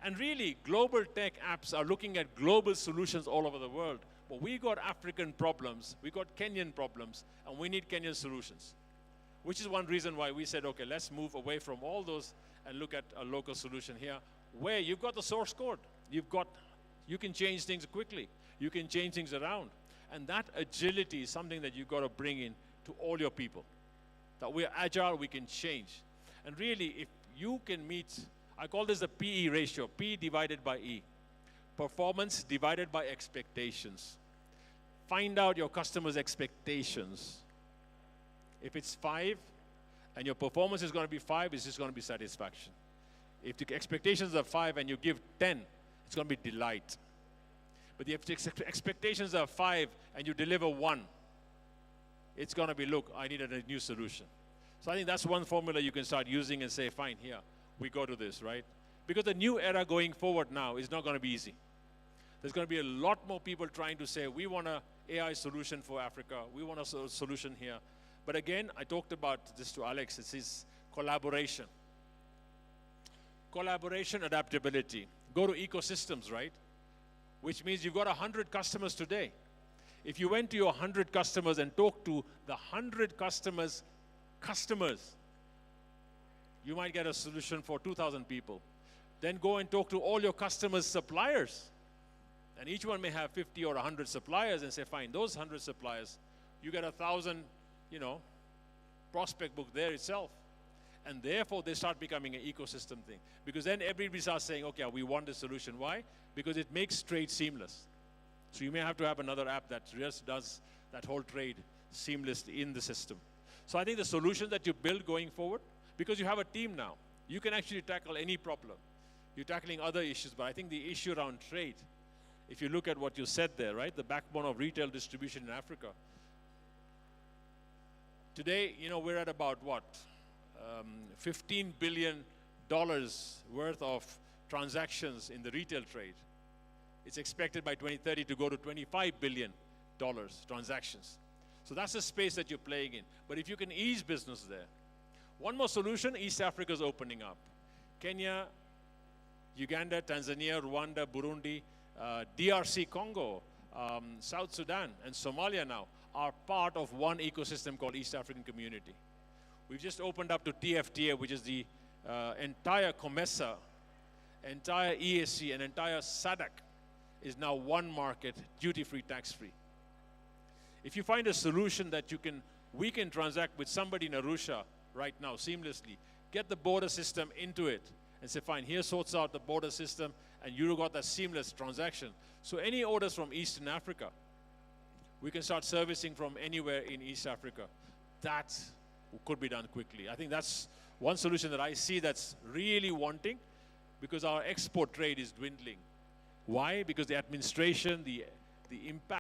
And really, global tech apps are looking at global solutions all over the world. But we got African problems, we got Kenyan problems, and we need Kenyan solutions. Which is one reason why we said, okay, let's move away from all those and look at a local solution here, where you've got the source code. You can change things quickly. You can change things around. And that agility is something that you've got to bring in to all your people. That we're agile, we can change. And really, if you can meet, I call this the PE ratio, P divided by E. Performance divided by expectations. Find out your customer's expectations. If it's 5 and your performance is going to be 5, it's just going to be satisfaction. If the expectations are 5 and you give 10, it's going to be delight. But if the expectations are 5 and you deliver 1, it's going to be, look, I need a new solution. So I think that's one formula you can start using and say, fine, here, we go to this, right? Because the new era going forward now is not going to be easy. There's going to be a lot more people trying to say, we want an AI solution for Africa. We want a solution here. But again, I talked about this to Alex, it is collaboration. Collaboration, adaptability. Go to ecosystems, right? Which means you've got 100 customers today. If you went to your 100 customers and talked to the 100 customers, you might get a solution for 2,000 people. Then go and talk to all your customers' suppliers. And each one may have 50 or 100 suppliers and say, fine, those 100 suppliers, you get 1,000, prospect book there itself. And therefore, they start becoming an ecosystem thing. Because then everybody starts saying, okay, we want this solution. Why? Because it makes trade seamless. So you may have to have another app that just does that whole trade seamlessly in the system. So I think the solution that you build going forward, because you have a team now, you can actually tackle any problem. You're tackling other issues, but I think the issue around trade, if you look at what you said there, right, the backbone of retail distribution in Africa. Today, we're at about what? $15 billion worth of transactions in the retail trade. It's expected by 2030 to go to $25 billion transactions. So that's the space that you're playing in. But if you can ease business there. One more solution, East Africa is opening up. Kenya, Uganda, Tanzania, Rwanda, Burundi, DRC Congo, South Sudan, and Somalia now are part of one ecosystem called East African Community. We've just opened up to TFTA, which is the entire COMESA, entire EAC, and entire SADC is now one market, duty-free, tax-free. If you find a solution that we can transact with somebody in Arusha right now seamlessly, get the border system into it, and say, fine, here sorts out the border system, and you got that seamless transaction. So any orders from Eastern Africa, we can start servicing from anywhere in East Africa. That could be done quickly. I think that's one solution that I see that's really wanting, because our export trade is dwindling. Why? Because the administration, the impact